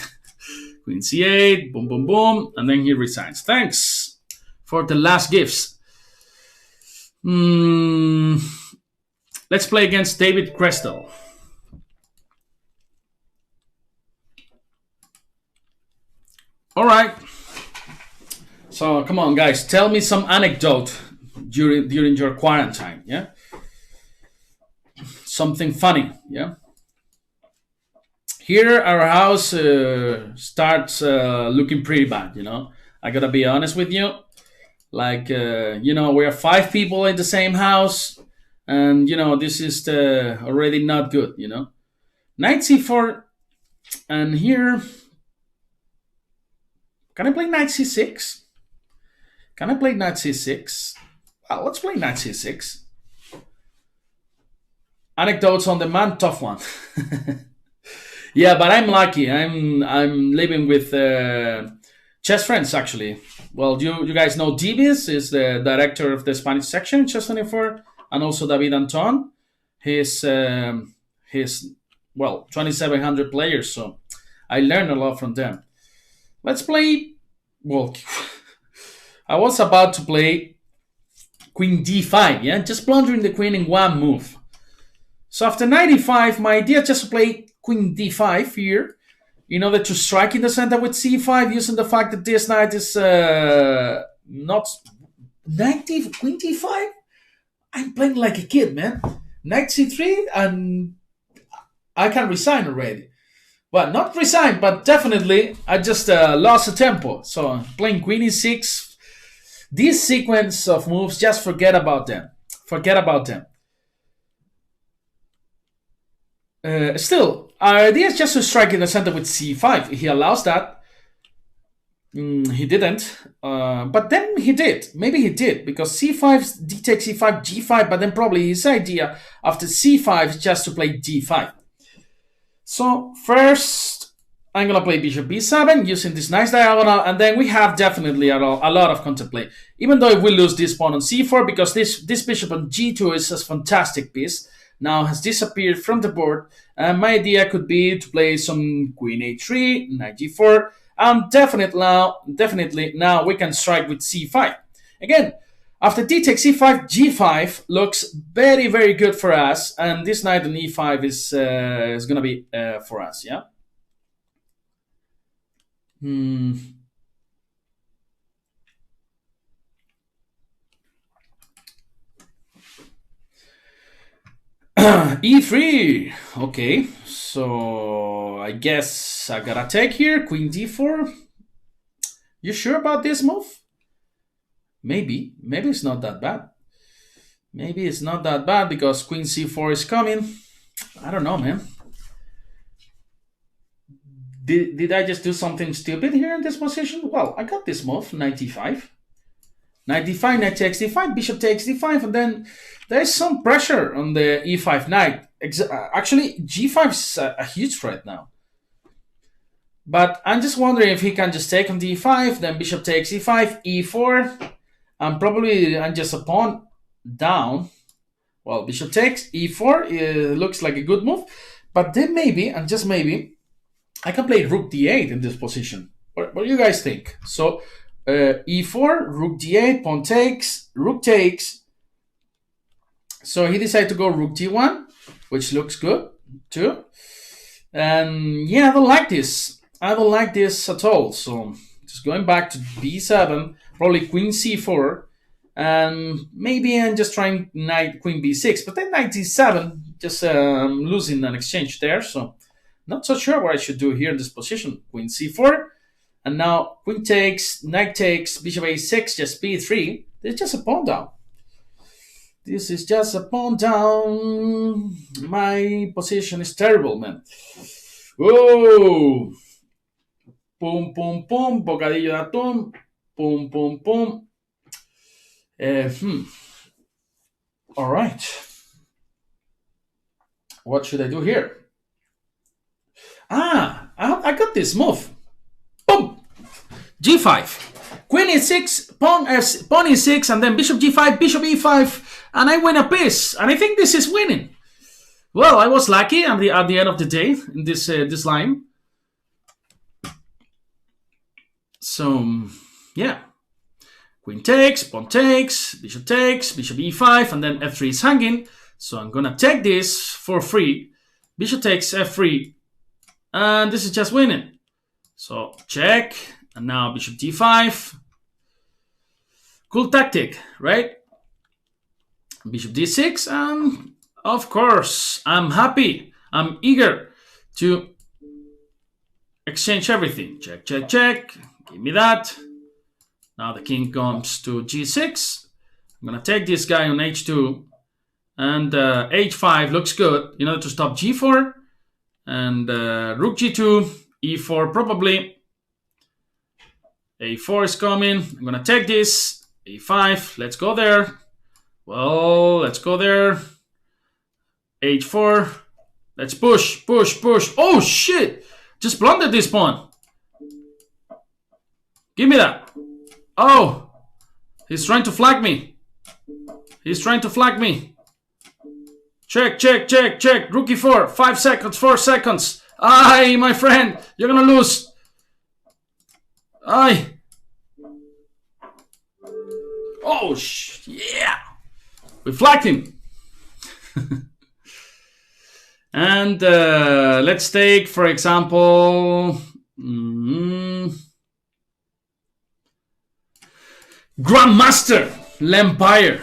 Queen c8. Boom, boom, boom. And then he resigns. Thanks for the last gifts. Let's play against David Crestel. All right. So come on, guys. Tell me some anecdote during your quarantine. Yeah. Something funny. Yeah. Here, our house starts looking pretty bad. I gotta be honest with you. Like, we are 5 people in the same house, and this is already not good. Knight c4, and here. Can I play knight c6? Can I play knight c6? Well, let's play knight c6. Anecdotes on the man, tough one. Yeah, but I'm lucky. I'm living with chess friends, actually. Well, you guys know Divis is the director of the Spanish section in Chess 24, and also David Anton. His 2,700 players. So I learned a lot from them. Let's play. Well, I was about to play queen d5. Yeah, just blundering the queen in one move. So after knight e5, my idea is just to play queen d5 here, in order to strike in the center with c5, using the fact that this knight is not queen d5. I'm playing like a kid, man. Knight c3, and I can resign already. Well, not resign, but definitely I just lost the tempo. So playing queen e6. This sequence of moves, just forget about them. Forget about them. Still, our idea is just to strike in the center with c5. He allows that. He didn't. But then he did. Maybe he did, because c5, d takes e5, g5, but then probably his idea after c5 is just to play d5. So first, I'm going to play bishop b7 using this nice diagonal, and then we have definitely a lot of contemplate. Even though if we lose this pawn on c4, because this bishop on g2 is a fantastic piece, now has disappeared from the board, and my idea could be to play some queen a3, knight g4, and definitely now we can strike with c5. Again, after d takes e5, g5 looks very, very good for us, and this knight on e5 is going to be for us, yeah? E3. Okay, so I guess I gotta take here. Queen d4. You sure about this move? Maybe it's not that bad. Maybe it's not that bad because queen c4 is coming. I don't know, man. Did I just do something stupid here in this position? Well, I got this move, knight d5. Knight d5, knight takes d5, bishop takes d5, and then there's some pressure on the e5 knight. Actually, g5 is a huge threat now. But I'm just wondering if he can just take on d5, then bishop takes e5, e4, and probably I'm just a pawn down. Well, bishop takes e4, looks like a good move. But then maybe, and just maybe, I can play rook d8 in this position. What do you guys think? So, e4, rook d8, pawn takes, rook takes. So he decided to go rook d1, which looks good too. And yeah, I don't like this. I don't like this at all. So just going back to b7, probably queen c4, and maybe I'm just trying knight queen b6. But then knight d7, just losing an exchange there. So Not so sure what I should do here in this position. Queen c4. And now queen takes, knight takes, bishop a6, just b3. There's just a pawn down. This is just a pawn down. My position is terrible, man. Whoa! Pum, pum, pum. Bocadillo de atún. Pum, pum, pum. All right. What should I do here? I got this move. Boom! G5. Queen e6, pawn e6, and then bishop g5, bishop e5, and I win a piece. And I think this is winning. Well, I was lucky at the end of the day in this line. So, yeah. Queen takes, pawn takes, bishop e5, and then f3 is hanging. So I'm gonna take this for free. Bishop takes f3, and this is just winning. So check, and now bishop d5. Cool tactic, right? Bishop d6, and of course, I'm happy. I'm eager to exchange everything. Check, check, check. Give me that. Now the king comes to g6. I'm gonna take this guy on h2. And h5 looks good in order to stop g4. And rook g2, e4 probably. a4 is coming. I'm going to take this. a5, let's go there. Well, let's go there. h4. Let's push, push, push. Oh, shit! Just blundered this pawn. Give me that. Oh! He's trying to flag me. He's trying to flag me. Check, check, check, check. Rook e4. 5 seconds, 4 seconds. Aye, my friend. You're gonna lose. Aye. Oh, yeah. We flagged him. And let's take, for example, Grandmaster, L'Empire.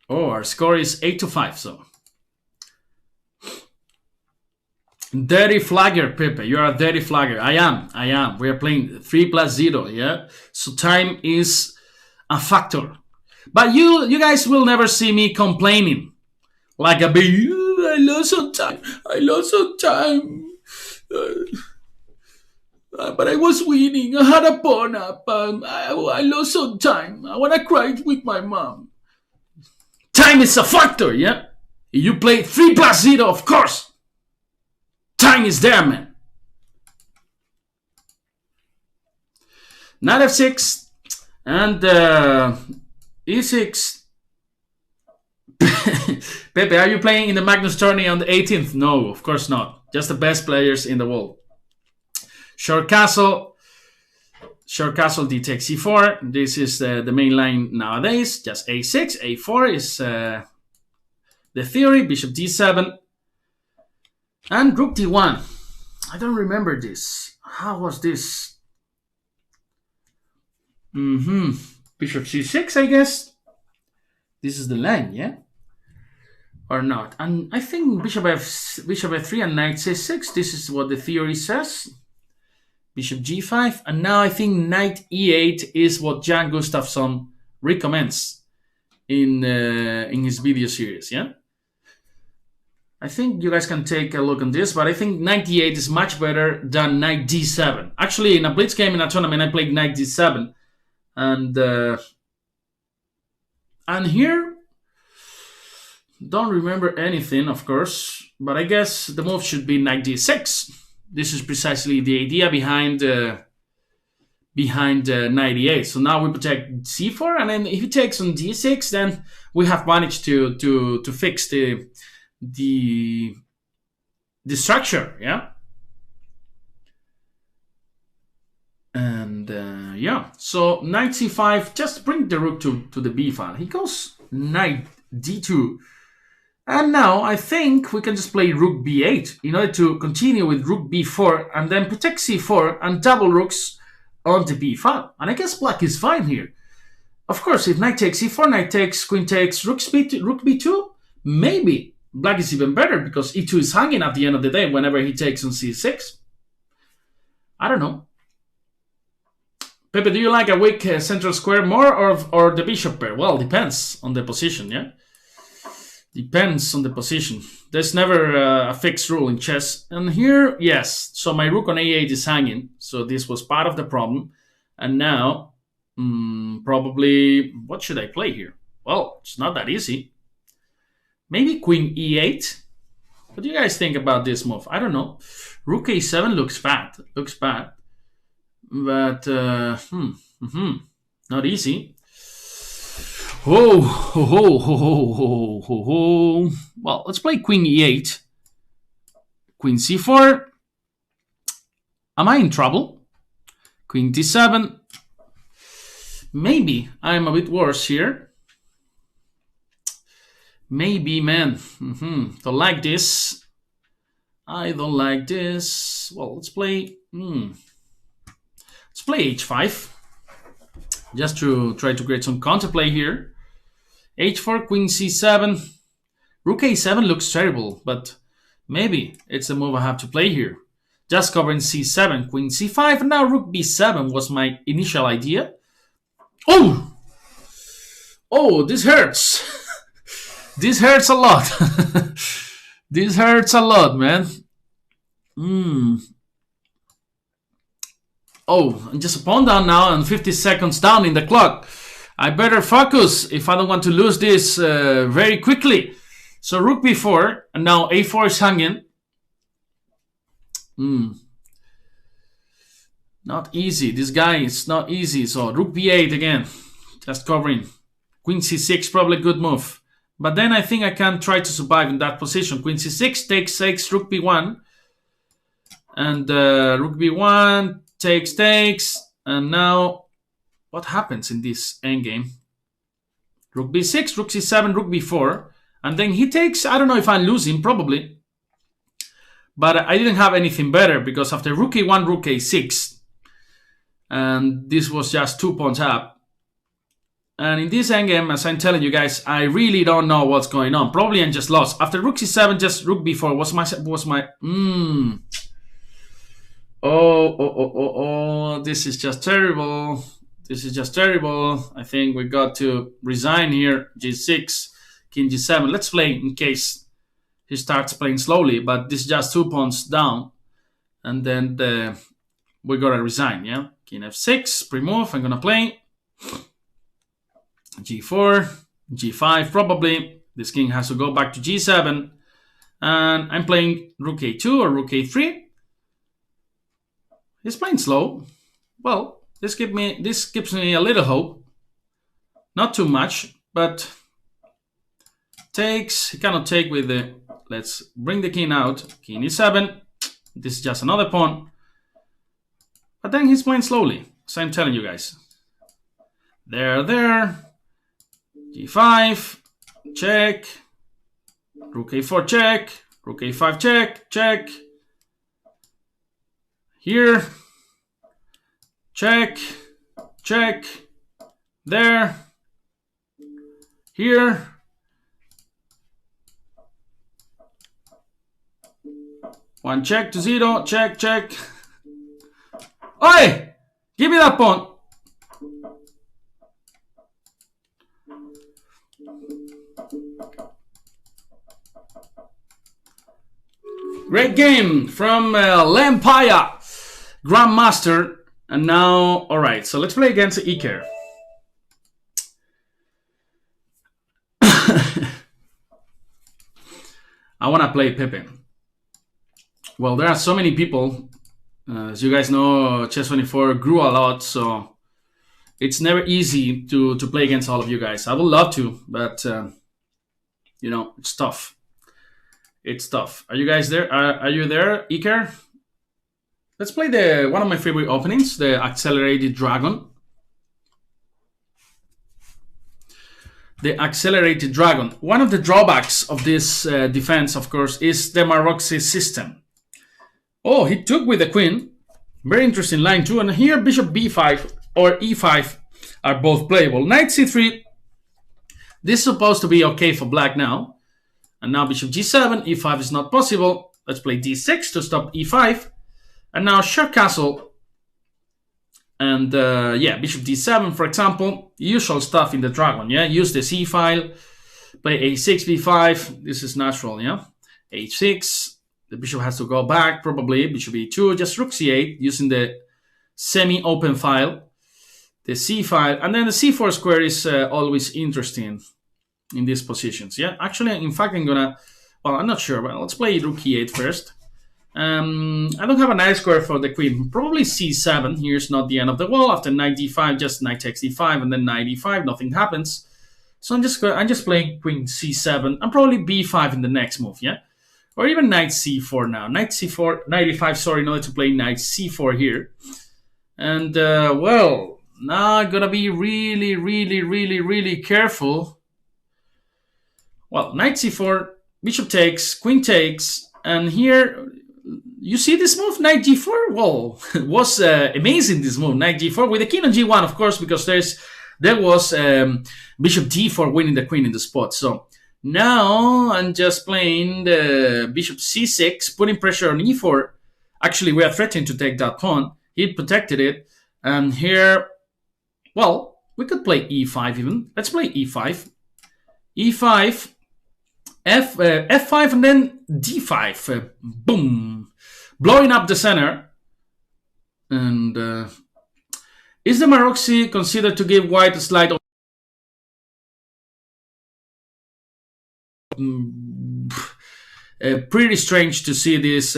Oh, our score is 8-5, so. Dirty flagger, Pepe. You are a dirty flagger. I am. We are playing 3+0, yeah? So time is a factor. But you guys will never see me complaining. Like a big, I lost some time. But I was winning. I had a pawn up. I lost some time. I want to cry with my mom. Time is a factor, yeah? You play 3+0, of course. Time is there, man. Knight f6 and e6. Pepe, are you playing in the Magnus tourney on the 18th? No, of course not. Just the best players in the world. Short castle d takes e4. This is the main line nowadays. Just a6, a4 is the theory. Bishop d7 and rook d1. I don't remember this. How was this? Bishop c6, I guess. This is the line, yeah? Or not? And I think bishop f3 and knight c6. This is what the theory says. Bishop g5, and now I think knight e8 is what Jan Gustafsson recommends in his video series, yeah? I think you guys can take a look on this, but I think knight e8 is much better than knight d7. Actually, in a blitz game in a tournament, I played knight d7, and here, don't remember anything, of course, but I guess the move should be knight d6. This is precisely the idea behind knight e8. So now we protect c4, and then if he takes on d6, then we have managed to fix the structure, yeah. And yeah, so knight c5, just bring the rook to the b file. He goes knight d2. And now I think we can just play rook b8 in order to continue with rook b4 and then protect c4 and double rooks on the b file. And I guess black is fine here. Of course, if knight takes c4, knight takes, queen takes, rook b2, maybe black is even better because e2 is hanging at the end of the day whenever he takes on c6. I don't know. Pepe, do you like a weak central square more or the bishop pair? Well, depends on the position, yeah? Depends on the position. There's never a fixed rule in chess. And here, yes. So my rook on a8 is hanging. So this was part of the problem. And now, probably, what should I play here? Well, it's not that easy. Maybe queen e8. What do you guys think about this move? I don't know. Rook a7 looks bad. Looks bad. But, not easy. Well, let's play queen e8. Queen c4. Am I in trouble? Queen d7. Maybe I'm a bit worse here. Maybe, man. Don't like this. I don't like this. Well, let's play. Let's play h5. Just to try to create some counterplay here. h4, queen c7. Rook a7 looks terrible, but maybe it's the move I have to play here. Just covering c7, queen c5, and now rook b7 was my initial idea. Oh! Oh, this hurts. This hurts a lot. This hurts a lot, man. Oh, I'm just a pawn down now and 50 seconds down in the clock. I better focus if I don't want to lose this very quickly. So rook b4, and now a4 is hanging. Not easy. This guy is not easy. So rook b8 again. Just covering. Queen c6, probably a good move. But then I think I can try to survive in that position. Queen c6 takes rook b1. And rook b1 takes. And now, what happens in this endgame? Rook b6, rook c7, rook b4. And then he takes, I don't know if I'm losing, probably. But I didn't have anything better because after rook a1, rook a6. And this was just 2 pawns up. And in this endgame, as I'm telling you guys, I really don't know what's going on. Probably I'm just lost. After rook c7, just rook b4 was my. Oh, this is just terrible. This is just terrible. I think we got to resign here. G6, king g7. Let's play in case he starts playing slowly. But this is just 2 pawns down. And then we gotta resign, yeah? King f6, pre-move, I'm gonna play. G4, G5 probably. This king has to go back to G7. And I'm playing rook a2 or rook a3. He's playing slow. Well, this gives me a little hope. Not too much, but takes. He cannot take with the. Let's bring the king out. King e7. This is just another pawn. But then he's playing slowly. So I'm telling you guys. There. G5, check, rook a4 check, rook a5 check, here, check, there, here, one check to 0, check. Oi! Give me that pawn! Great game from Lampaya, Grandmaster. And now, all right, so let's play against Iker. I want to play Pepe. Well, there are so many people. As you guys know, Chess24 grew a lot, so it's never easy to play against all of you guys. I would love to, but, you know, it's tough. It's tough. Are you guys there? Are you there, Iker? Let's play one of my favorite openings, the Accelerated Dragon. The Accelerated Dragon. One of the drawbacks of this defense, of course, is the Maroczy system. Oh, he took with the queen. Very interesting line too. And here, bishop b5 or e5 are both playable. Knight c3. This is supposed to be okay for black now. And now bishop g7, e5 is not possible. Let's play d6 to stop e5. And now short castle. And yeah, bishop d7, for example. Usual stuff in the dragon, yeah? Use the c file. Play a6, b5. This is natural, yeah? h6. The bishop has to go back, probably. Bishop e2, just rook c8, using the semi-open file. The c file. And then the c4 square is always interesting in these positions, yeah? Actually, in fact, I'm gonna... Well, I'm not sure, but let's play rook e8 first. I don't have a nice square for the queen. Probably c7. Here's not the end of the wall. After knight d5, just knight takes d5, and then knight e5. Nothing happens. So I'm just playing queen c7, and probably b5 in the next move, yeah? Or even knight c4 now. Knight c4, knight e5, sorry, in order to play knight c4 here. And, well, now I'm gonna be really careful. Well, knight c4, bishop takes, queen takes, and here... You see this move, knight g4? Well, it was amazing, this move, knight g4, with the king on g1, of course, because there was bishop d4 winning the queen in the spot. So now I'm just playing the bishop c6, putting pressure on e4. Actually, we are threatening to take that pawn. He protected it. And here, well, we could play e5 even. Let's play e5. e5, f5, and then d5. Boom. Blowing up the center. And is the Maroczy considered to give white a slight... pretty strange to see these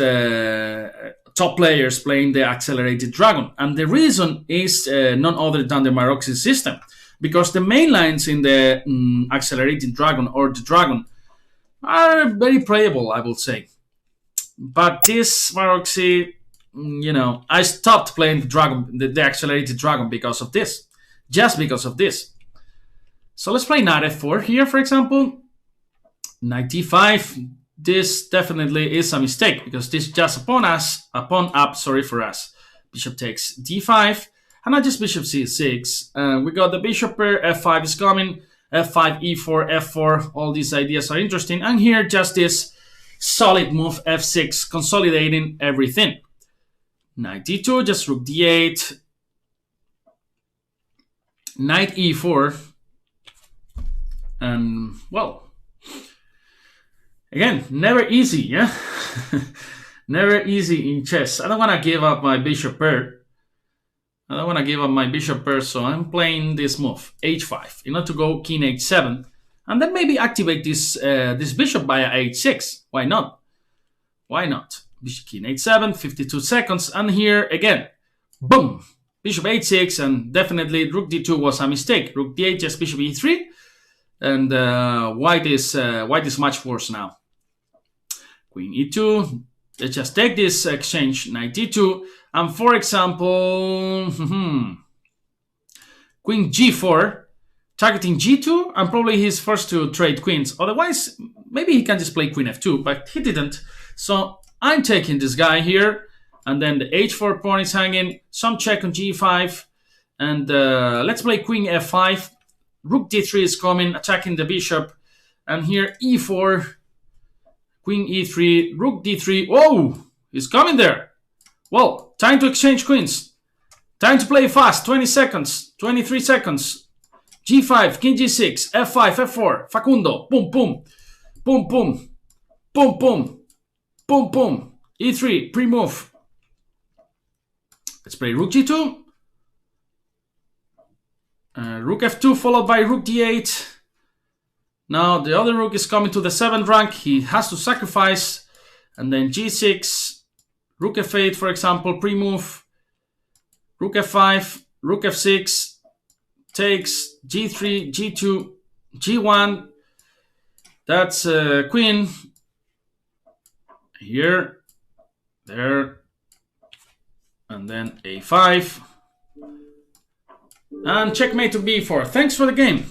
top players playing the accelerated dragon. And the reason is none other than the Maroczy system. Because the main lines in the accelerated dragon or the dragon are very playable, I would say. But this Maroczy, you know, I stopped playing the dragon, the accelerated dragon because of this. Just because of this. So let's play knight f4 here, for example. Knight d5. This definitely is a mistake because this is just a pawn up for us. Bishop takes d5. And not just bishop c6. We got the bishop pair, f5 is coming. f5, e4, f4. All these ideas are interesting. And here just this solid move, f6, consolidating everything. Knight d2, just rook d8. Knight e4. And, well, again, never easy, yeah? Never easy in chess. I don't want to give up my bishop pair. So I'm playing this move, h5, in order to go king h7. And then maybe activate this this bishop via h6. Why not? Why not? Bishop king h7, 52 seconds. And here, again, boom! Bishop h6, and definitely rook d2 was a mistake. Rook d8, just bishop e3. And white is much worse now. Queen e2. Let's just take this exchange, knight d2. And for example, queen g4. Targeting g2, and probably he's forced to trade queens. Otherwise, maybe he can just play queen f2, but he didn't. So I'm taking this guy here, and then the h4 pawn is hanging, some check on g5, and let's play queen f5. Rook d3 is coming, attacking the bishop, and here e4, queen e3, rook d3. Whoa, he's coming there. Well, time to exchange queens. Time to play fast, 20 seconds, 23 seconds. G5, king G6, F5, F4, Facundo, boom, boom, boom, boom, boom, boom, boom, boom, E3, pre-move. Let's play rook G2. Rook F2 followed by rook D8. Now the other rook is coming to the 7th rank. He has to sacrifice. And then G6, rook F8, for example, pre-move. Rook F5, rook F6. Takes G3, G2, G1. That's queen. Here, there, and then A5. And checkmate to B4. Thanks for the game.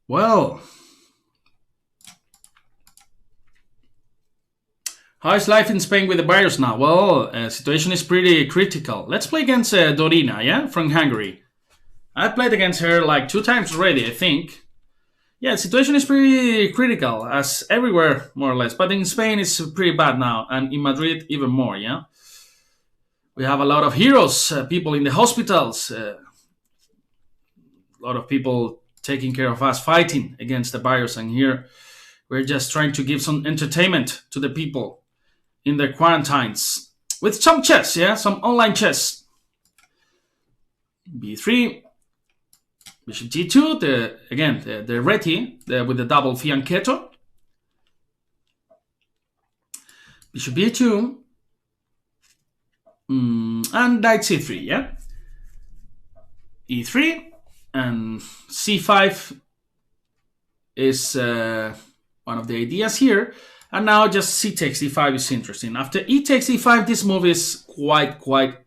Well, how is life in Spain with the virus now? Well, situation is pretty critical. Let's play against Dorina, yeah, from Hungary. I played against her like 2 times already, I think. Yeah, the situation is pretty critical, as everywhere, more or less. But in Spain, it's pretty bad now, and in Madrid, even more, yeah? We have a lot of heroes, people in the hospitals, a lot of people taking care of us, fighting against the virus, and here we're just trying to give some entertainment to the people in their quarantines. With some chess, yeah? Some online chess. B3, Bishop G2, the Reti, with the double fianchetto. Bishop B2, and Knight C3, yeah? E3, and C5 is one of the ideas here. And now just C takes D5 is interesting. After E takes D5, this move is quite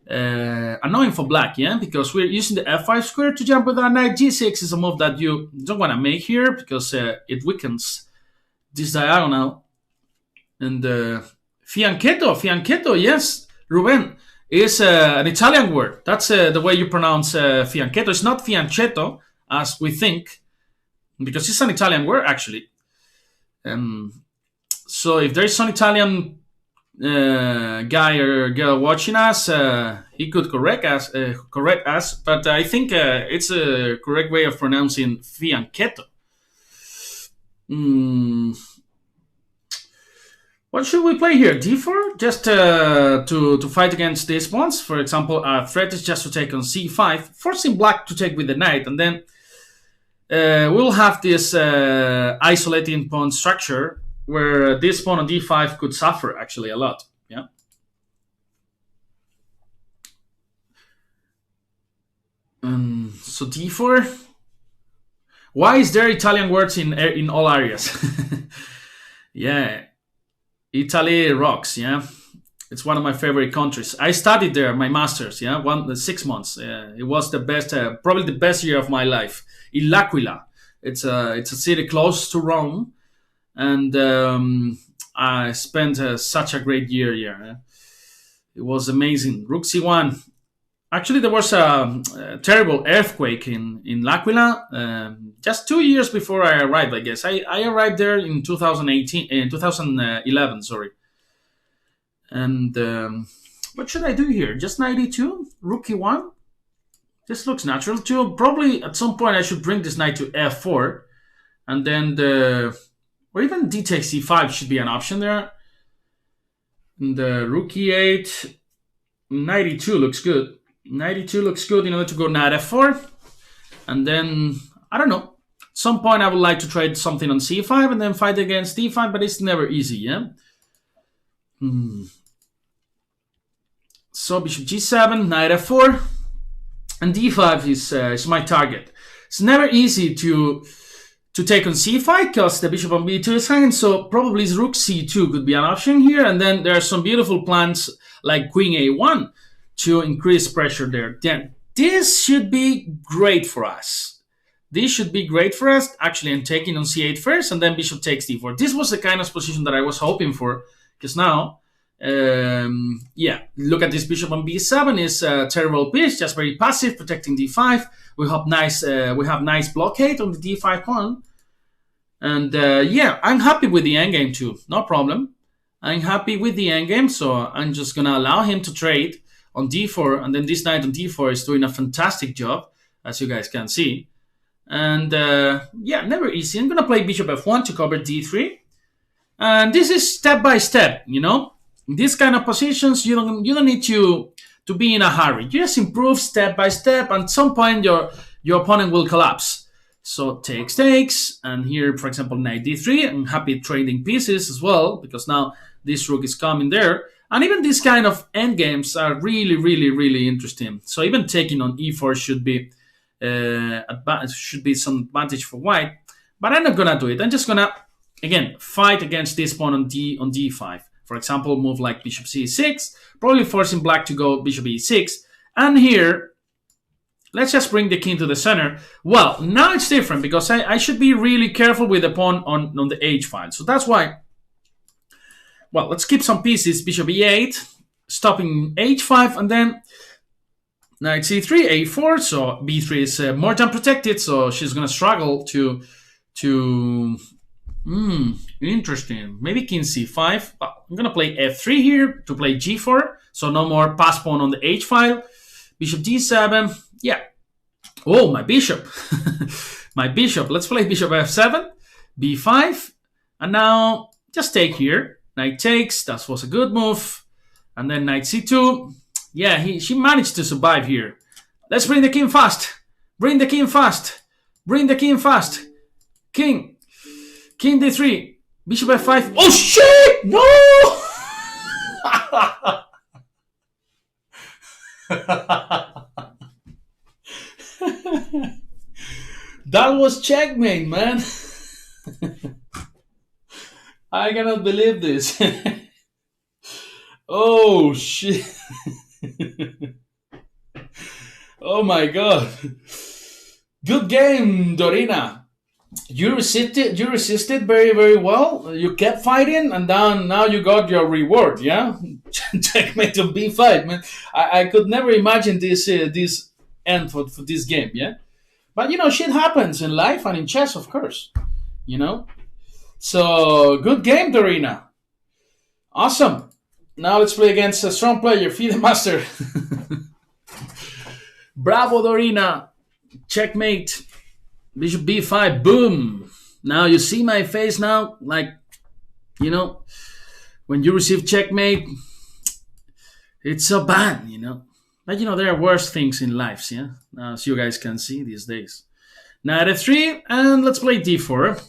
annoying for black, yeah? Because we're using the F5 square to jump with our knight. G6 is a move that you don't want to make here because it weakens this diagonal. And fianchetto, yes, Ruben, is an Italian word. That's the way you pronounce fianchetto. It's not fianchetto, as we think, because it's an Italian word, actually. So if there's some Italian guy or girl watching us, he could correct us. But I think it's a correct way of pronouncing fianchetto. What should we play here? D4? Just to fight against these pawns. For example, our threat is just to take on C5, forcing black to take with the knight, and then we'll have this isolating pawn structure where this pawn on D5 could suffer actually a lot. Yeah. So D4. Why is there Italian words in all areas? Yeah. Italy rocks, yeah. It's one of my favorite countries. I studied there, my master's, yeah, 6 months. It was the best, probably the best year of my life. In L'Aquila, it's a city close to Rome, and I spent such a great year here. It was amazing. Rook C1. Actually, there was a terrible earthquake in L'Aquila just 2 years before I arrived, I guess. I arrived there in 2011, sorry. And what should I do here? Just knight e2? Rook e1? This looks natural too. Probably at some point I should bring this knight to f4. And then or even d takes c5 should be an option there. And rook e8. Knight e2 looks good. Knight e2 looks good in order to go knight f4. And then, I don't know. At some point I would like to trade something on c5 and then fight against d5, but it's never easy, yeah? So bishop g7, knight f4. And d5 is my target. It's never easy to take on c5 because the bishop on b2 is hanging, so probably rook c2 could be an option here. And then there are some beautiful plans like queen a1 to increase pressure there. Then this should be great for us. This should be great for us. Actually, I'm taking on c8 first, and then bishop takes d4. This was the kind of position that I was hoping for, because now, yeah, look at this bishop on b7 is a terrible piece, just very passive, protecting d5. We have nice blockade on the d5 pawn. And yeah, I'm happy with the endgame too, no problem. I'm happy with the endgame, so I'm just gonna allow him to trade on d4, and then this knight on d4 is doing a fantastic job, as you guys can see. And yeah, never easy. I'm gonna play bishop f1 to cover d3, and this is step by step. You know, in these kind of positions, you don't need to be in a hurry. You just improve step by step, and at some point your opponent will collapse. So takes, and here, for example, knight d3. I'm happy trading pieces as well, because now this rook is coming there. And even these kind of endgames are really, really, really interesting. So even taking on e4 should be some advantage for white. But I'm not gonna do it. I'm just gonna, again, fight against this pawn on d5. For example, move like bishop c6, probably forcing black to go bishop e6. And here, let's just bring the king to the center. Well, now it's different because I should be really careful with the pawn on the h file. So that's why, well, let's keep some pieces. Bishop e8, stopping h5, and then Knight c3, a4. So b3 is more than protected. So she's gonna struggle to. Interesting. Maybe king c5. I'm gonna play f3 here to play g4. So no more pass pawn on the h file. Bishop d7. Yeah. Oh, my bishop. My bishop. Let's play bishop f7, b5, and now just take here. Knight takes. That was a good move. And then knight c2. Yeah, she managed to survive here. Let's bring the king fast. Bring the king fast. Bring the king fast. King. King d3. Bishop f5. Oh, shit! No! That was checkmate, man. I cannot believe this. Oh, shit. Oh, my God. Good game, Dorina. You resisted very, very well. You kept fighting, and then now you got your reward, yeah? Checkmate on b5, man. I could never imagine this end for this game, yeah? But, shit happens in life and in chess, of course, So, good game, Dorina. Awesome. Now let's play against a strong player, FIDE Master. Bravo, Dorina. Checkmate. Bishop b5. Boom. Now you see my face now, like, when you receive checkmate, it's so bad, But, there are worse things in life, yeah? As you guys can see these days. Knight f3, and let's play d4.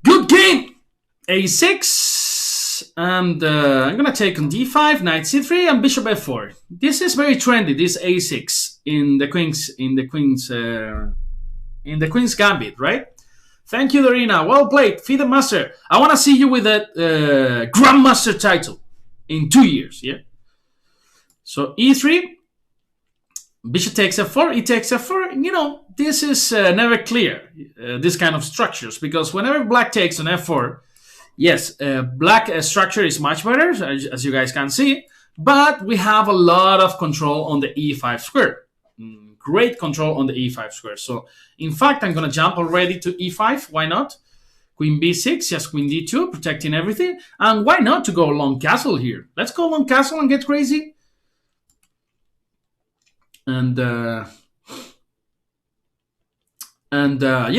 Good game! a6, and I'm gonna take on d5, knight c3, and bishop f4. This is very trendy, this a6 in the Queen's Gambit, right? Thank you, Dorina. Well played, FIDE Master. I want to see you with a Grandmaster title in 2 years, yeah? So e3, bishop takes f4, e takes f4. This is never clear, this kind of structures, because whenever black takes on f4, yes, black structure is much better, as you guys can see, but we have a lot of control on the e5 square. Great control on the e5 square. So, in fact, I'm going to jump already to e5. Why not? Queen b6, yes, queen d2, protecting everything. And why not to go long castle here? Let's go long castle and get crazy. And yeah,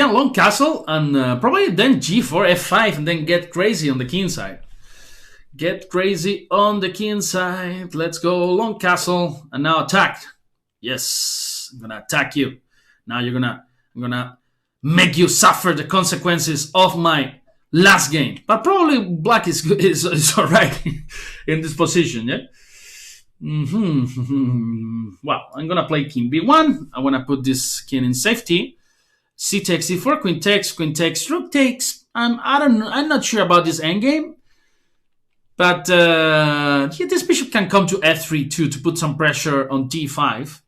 long castle, and probably then g4, f5, and then get crazy on the king side. Get crazy on the king side. Let's go long castle, and now attack. Yes, I'm gonna attack you. Now I'm gonna make you suffer the consequences of my last game. But probably black is all right in this position, yeah. Well, I'm gonna play king b1. I wanna put this king in safety. C takes c4, queen takes, rook takes. I'm not sure about this endgame, but yeah, this bishop can come to f3 too to put some pressure on d5.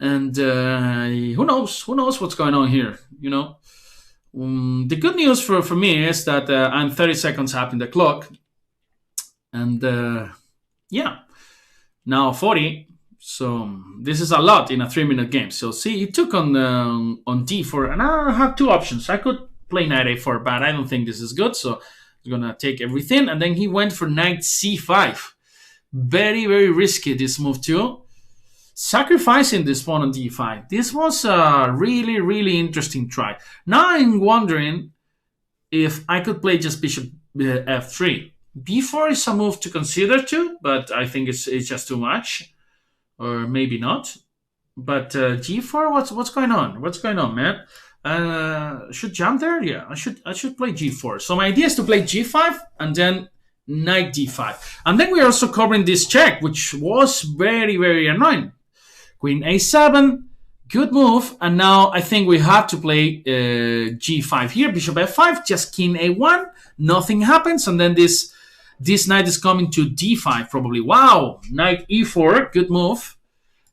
And who knows what's going on here? The good news for me is that I'm 30 seconds up in the clock, and yeah, now 40. So this is a lot in a 3-minute game. So see, it took on d4, and I have two options. I could play knight a4, but I don't think this is good. So I'm gonna take everything, and then he went for knight c5. Very, very risky, this move too. Sacrificing this pawn on d5. This was a really, really interesting try. Now I'm wondering if I could play just bishop f3. b4 is a move to consider too, but I think it's just too much. Or maybe not. But g4, what's going on? What's going on, man? Should jump there? Yeah, I should play g4. So my idea is to play g5 and then knight d5. And then we're also covering this check, which was very, very annoying. Queen a7, good move. And now I think we have to play g5 here. Bishop f5, just king a1. Nothing happens. And then this knight is coming to d5 probably. Wow, knight e4, good move.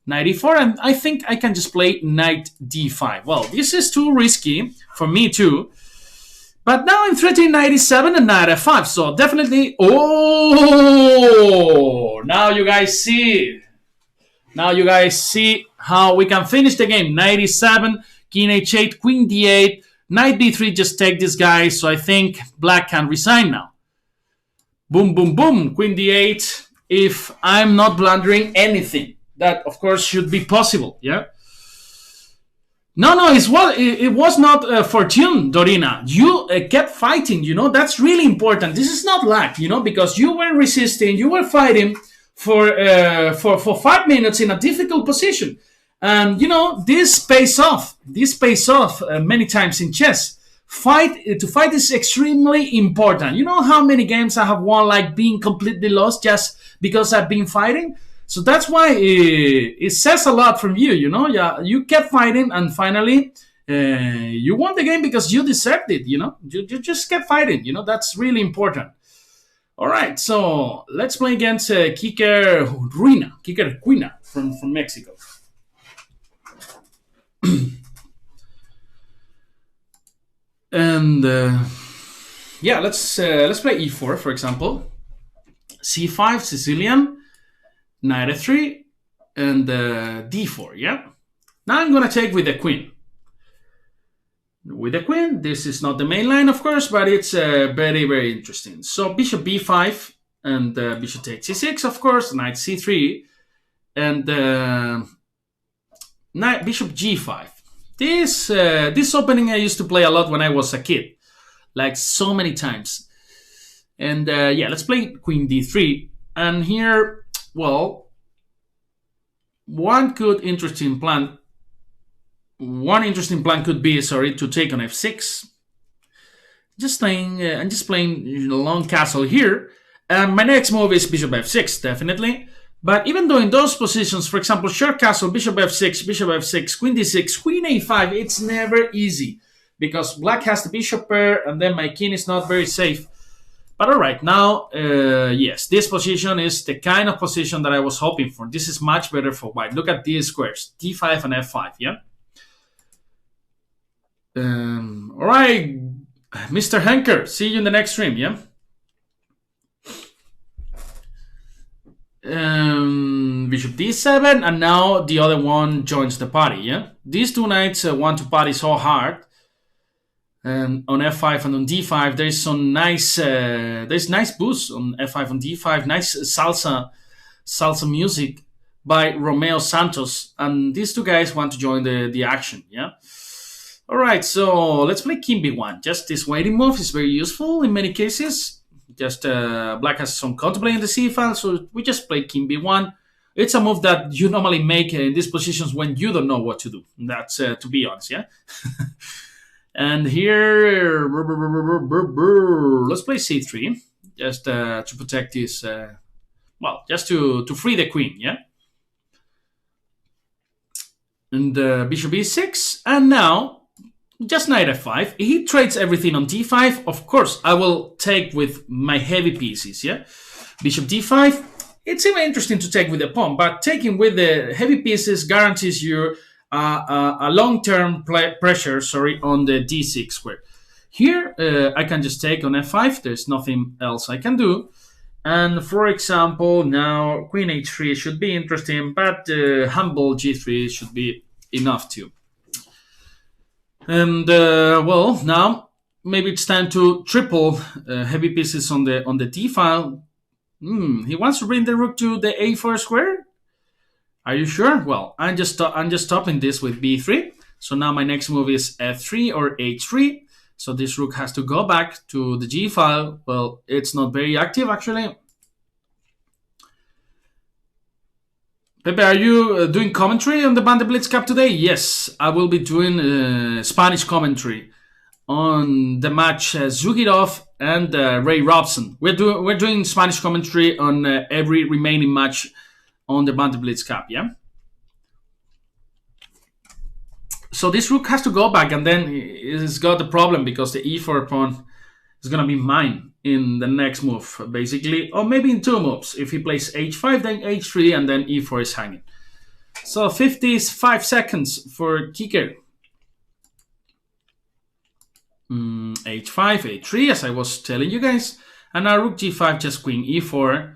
Knight e4, and I think I can just play knight d5. Well, this is too risky for me too. But now I'm threatening knight e7 and knight f5. So definitely, oh, now you guys see. Now you guys see how we can finish the game. Knight e7, king h8, queen d8, knight b3, just take this guy. So I think black can resign now. Boom, boom, boom, queen d8. If I'm not blundering anything, that of course should be possible, yeah? No, it was not fortune, Dorina. You kept fighting, that's really important. This is not luck, because you were resisting, you were fighting for 5 minutes in a difficult position. And, this pays off. This pays off many times in chess. To fight is extremely important. You know how many games I have won like being completely lost just because I've been fighting? So that's why it says a lot from you, Yeah, you kept fighting and finally you won the game because you deserved it, You just kept fighting, That's really important. All right, so let's play against Kiker Cuina from Mexico. And yeah, let's play e4, for example. c5, Sicilian. Knight f3 and d4, yeah? Now I'm going to take with the queen. With the queen, this is not the main line, of course, but it's very, very interesting. So bishop b5 and bishop takes c6, of course, knight c3 and knight bishop g5. This opening I used to play a lot when I was a kid, like so many times. And yeah, let's play queen d3. And here, well, one interesting plan could be, to take on f6. I'm just playing long castle here. And my next move is bishop f6, definitely. But even though in those positions, for example, short castle, bishop f6, queen d6, queen a5, it's never easy. Because black has the bishop pair, and then my king is not very safe. But all right, now, yes, this position is the kind of position that I was hoping for. This is much better for white. Look at these squares, d5 and f5, yeah? All right, Mr. Henker, see you in the next stream, yeah? Bishop d7, and now the other one joins the party, yeah? These two knights want to party so hard. And on f5 and on d5, there's some nice, boosts on f5 and d5, nice salsa music by Romeo Santos, and these two guys want to join the action. Yeah. All right, so let's play king b1. Just this waiting move is very useful in many cases. Just black has some contemplating in the c file, so we just play king b1. It's a move that you normally make in these positions when you don't know what to do. That's to be honest, yeah. And here, let's play c3, just to protect this, just to free the queen, yeah? And bishop e6, and now, just knight f5. He trades everything on d5. Of course, I will take with my heavy pieces, yeah? Bishop d5, it's even interesting to take with the pawn, but taking with the heavy pieces guarantees you a long-term pressure, on the d6 square. Here, I can just take on f5. There's nothing else I can do. And for example, now queen h3 should be interesting, but humble g3 should be enough too. And well, now maybe it's time to triple heavy pieces on the d file. He wants to bring the rook to the a4 square. Are you sure? Well, I'm just stopping this with b3. So now my next move is f3 or h3. So this rook has to go back to the g file. Well, it's not very active actually. Pepe, are you doing commentary on the Banter Blitz Cup today? Yes, I will be doing Spanish commentary on the match Zugirov and Ray Robson. We're doing Spanish commentary on every remaining match on the Banter Blitz Cup, yeah? So this rook has to go back, and then it's got the problem because the e4 pawn is going to be mine in the next move, basically. Or maybe in two moves. If he plays h5, then h3, and then e4 is hanging. So 55 seconds for Kicker. H5, h3, as I was telling you guys. And now rook g5, just queen e4.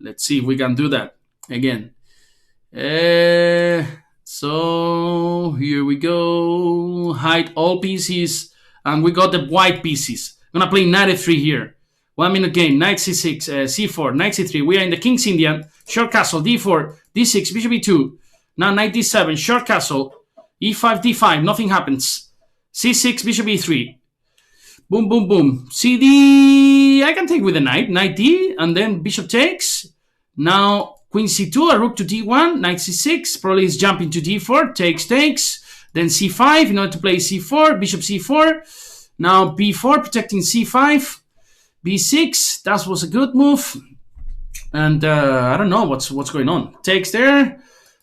Let's see if we can do that again. So here we go. Hide all pieces, and we got the white pieces. I'm gonna play knight f3 here. 1 minute game. Knight c6, c4, knight c3. We are in the King's Indian. Short castle, d4, d6, bishop e2. Now knight d7, short castle, e5, d5. Nothing happens. c6, bishop e3. Boom, boom, boom. cd. I can take with the knight. Knight d, and then bishop takes. Now queen c2, a rook to d1, knight c6. Probably is jumping to d4. Takes. Then c5 in order to play c4, bishop c4. Now b4, protecting c5. b6, that was a good move. And I don't know what's going on. Takes there.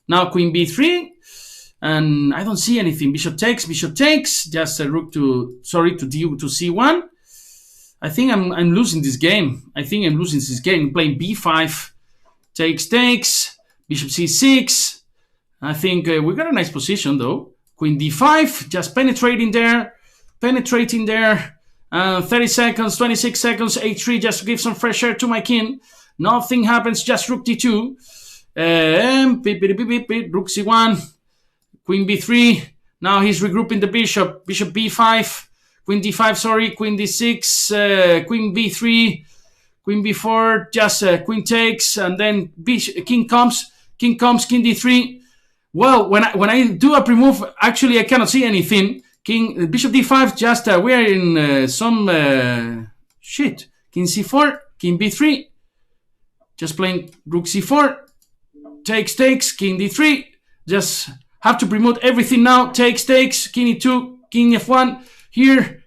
Now queen b3. And I don't see anything. Bishop takes. Just a rook to c1. I think I'm losing this game. Playing b5. Takes. Bishop c6. I think we got a nice position though. Queen d5. Just penetrating there. 30 seconds, 26 seconds, h3 just to give some fresh air to my king. Nothing happens, just rook d2. Rook c1. Queen b3. Now he's regrouping the bishop. Bishop b5. Queen d5, sorry. Queen d6. Queen b3. Queen b4. Just queen takes. And then king comes. King d3. Well, when I do a pre-move, actually I cannot see anything. Bishop d5. Just we are in some shit. King c4. King b3. Just playing rook c4. Takes. King d3. Just have to promote everything now. Takes. King e2. King f1. Here.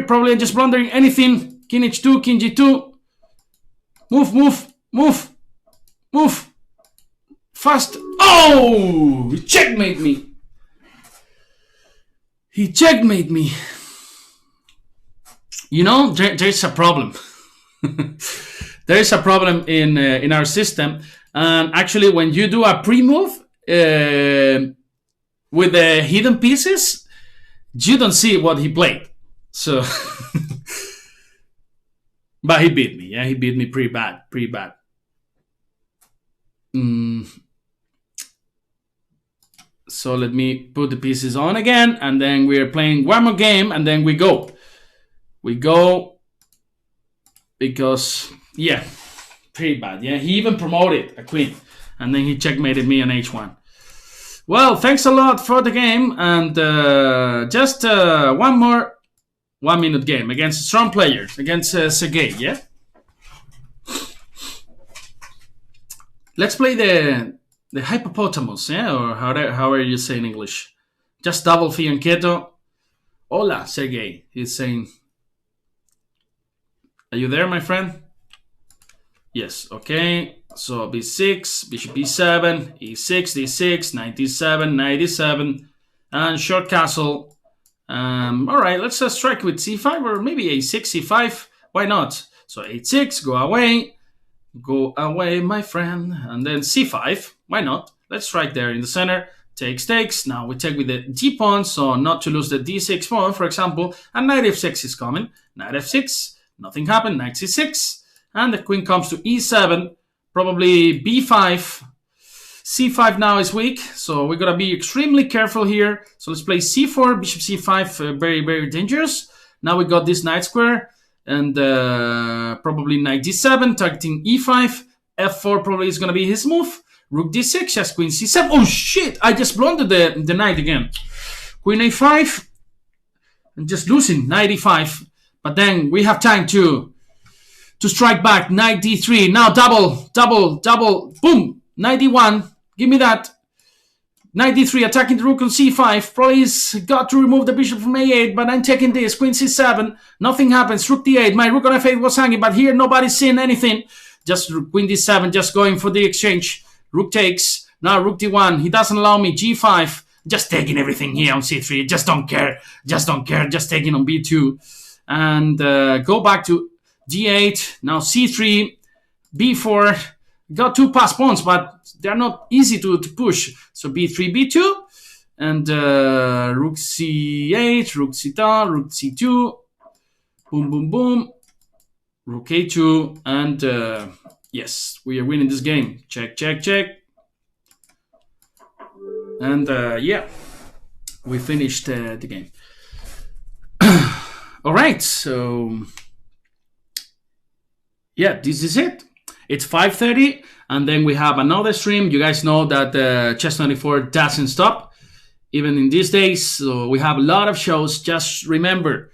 Probably just blundering anything. King h2. King g2. Move. Fast. Oh! He checkmate me. You know, there's a problem. There is a problem in our system. And actually, when you do a pre-move with the hidden pieces, you don't see what he played. So, but he beat me. Yeah, he beat me pretty bad. So let me put the pieces on again, and then we are playing one more game, and then we go. Because, yeah, pretty bad. Yeah, he even promoted a queen, and then he checkmated me on h1. Well, thanks a lot for the game, and just one more 1 minute game against strong players, against Sergey, yeah? Let's play the hippopotamus, yeah? Or how are you saying in English? Just double fianchetto. Hola, Sergey, he's saying. Are you there, my friend? Yes, okay. So b6, bishop b7, e6, d6, knight d7, knight d7, and short castle. All right, let's strike with c5 or maybe a6, c5. Why not? So h6, go away, my friend. And then c5, why not? Let's strike there in the center. Takes. Now we take with the d pawn, so not to lose the d6 pawn, for example. And knight f6 is coming. Knight f6, nothing happened. Knight c6, and the queen comes to e7. Probably b5. c5 now is weak, so we're gonna be extremely careful here. So let's play c4, bishop c5, very, very dangerous. Now we got this knight square, and probably knight d7, targeting e5. f4 probably is gonna be his move. Rook d6, just queen c7. Oh shit! I just blundered the knight again. Queen a5, and just losing knight e5. But then we have time to strike back. Knight d3. Now double. Boom. Knight d1. Give me that. Knight d3 attacking the rook on c5. Probably he's got to remove the bishop from a8, but I'm taking this. Queen c7. Nothing happens. Rook d8. My rook on f8 was hanging, but here nobody's seeing anything. Just queen d7. Just going for the exchange. Rook takes. Now rook d1. He doesn't allow me. g5. Just taking everything here on c3. Just don't care. Just taking on b2. And go back to d8. Now c3. b4. Got two pass pawns, but they're not easy to push. So b3, b2, and rook c8, rook c2, rook c2, boom. Rook a2, and yes, we are winning this game. Check, check, check. And yeah, we finished the game. All right, so yeah, this is it. It's 5:30, and then we have another stream. You guys know that Chess 24 doesn't stop, even in these days. So we have a lot of shows. Just remember,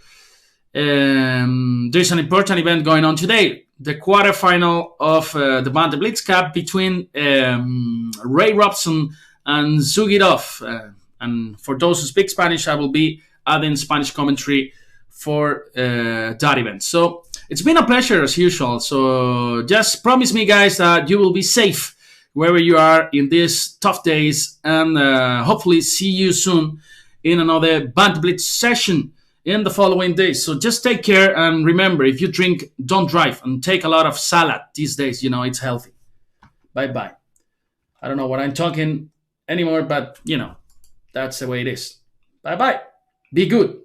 there's an important event going on today. The quarterfinal of the Banter Blitz Cup between Ray Robson and Zugirov. And for those who speak Spanish, I will be adding Spanish commentary for that event. So it's been a pleasure as usual. So just promise me, guys, that you will be safe wherever you are in these tough days, and hopefully see you soon in another Banter Blitz session in the following days. So just take care, and remember, if you drink, don't drive, and take a lot of salad these days. You know, it's healthy. Bye-bye. I don't know what I'm talking anymore, but, you know, that's the way it is. Bye-bye. Be good. Yeah.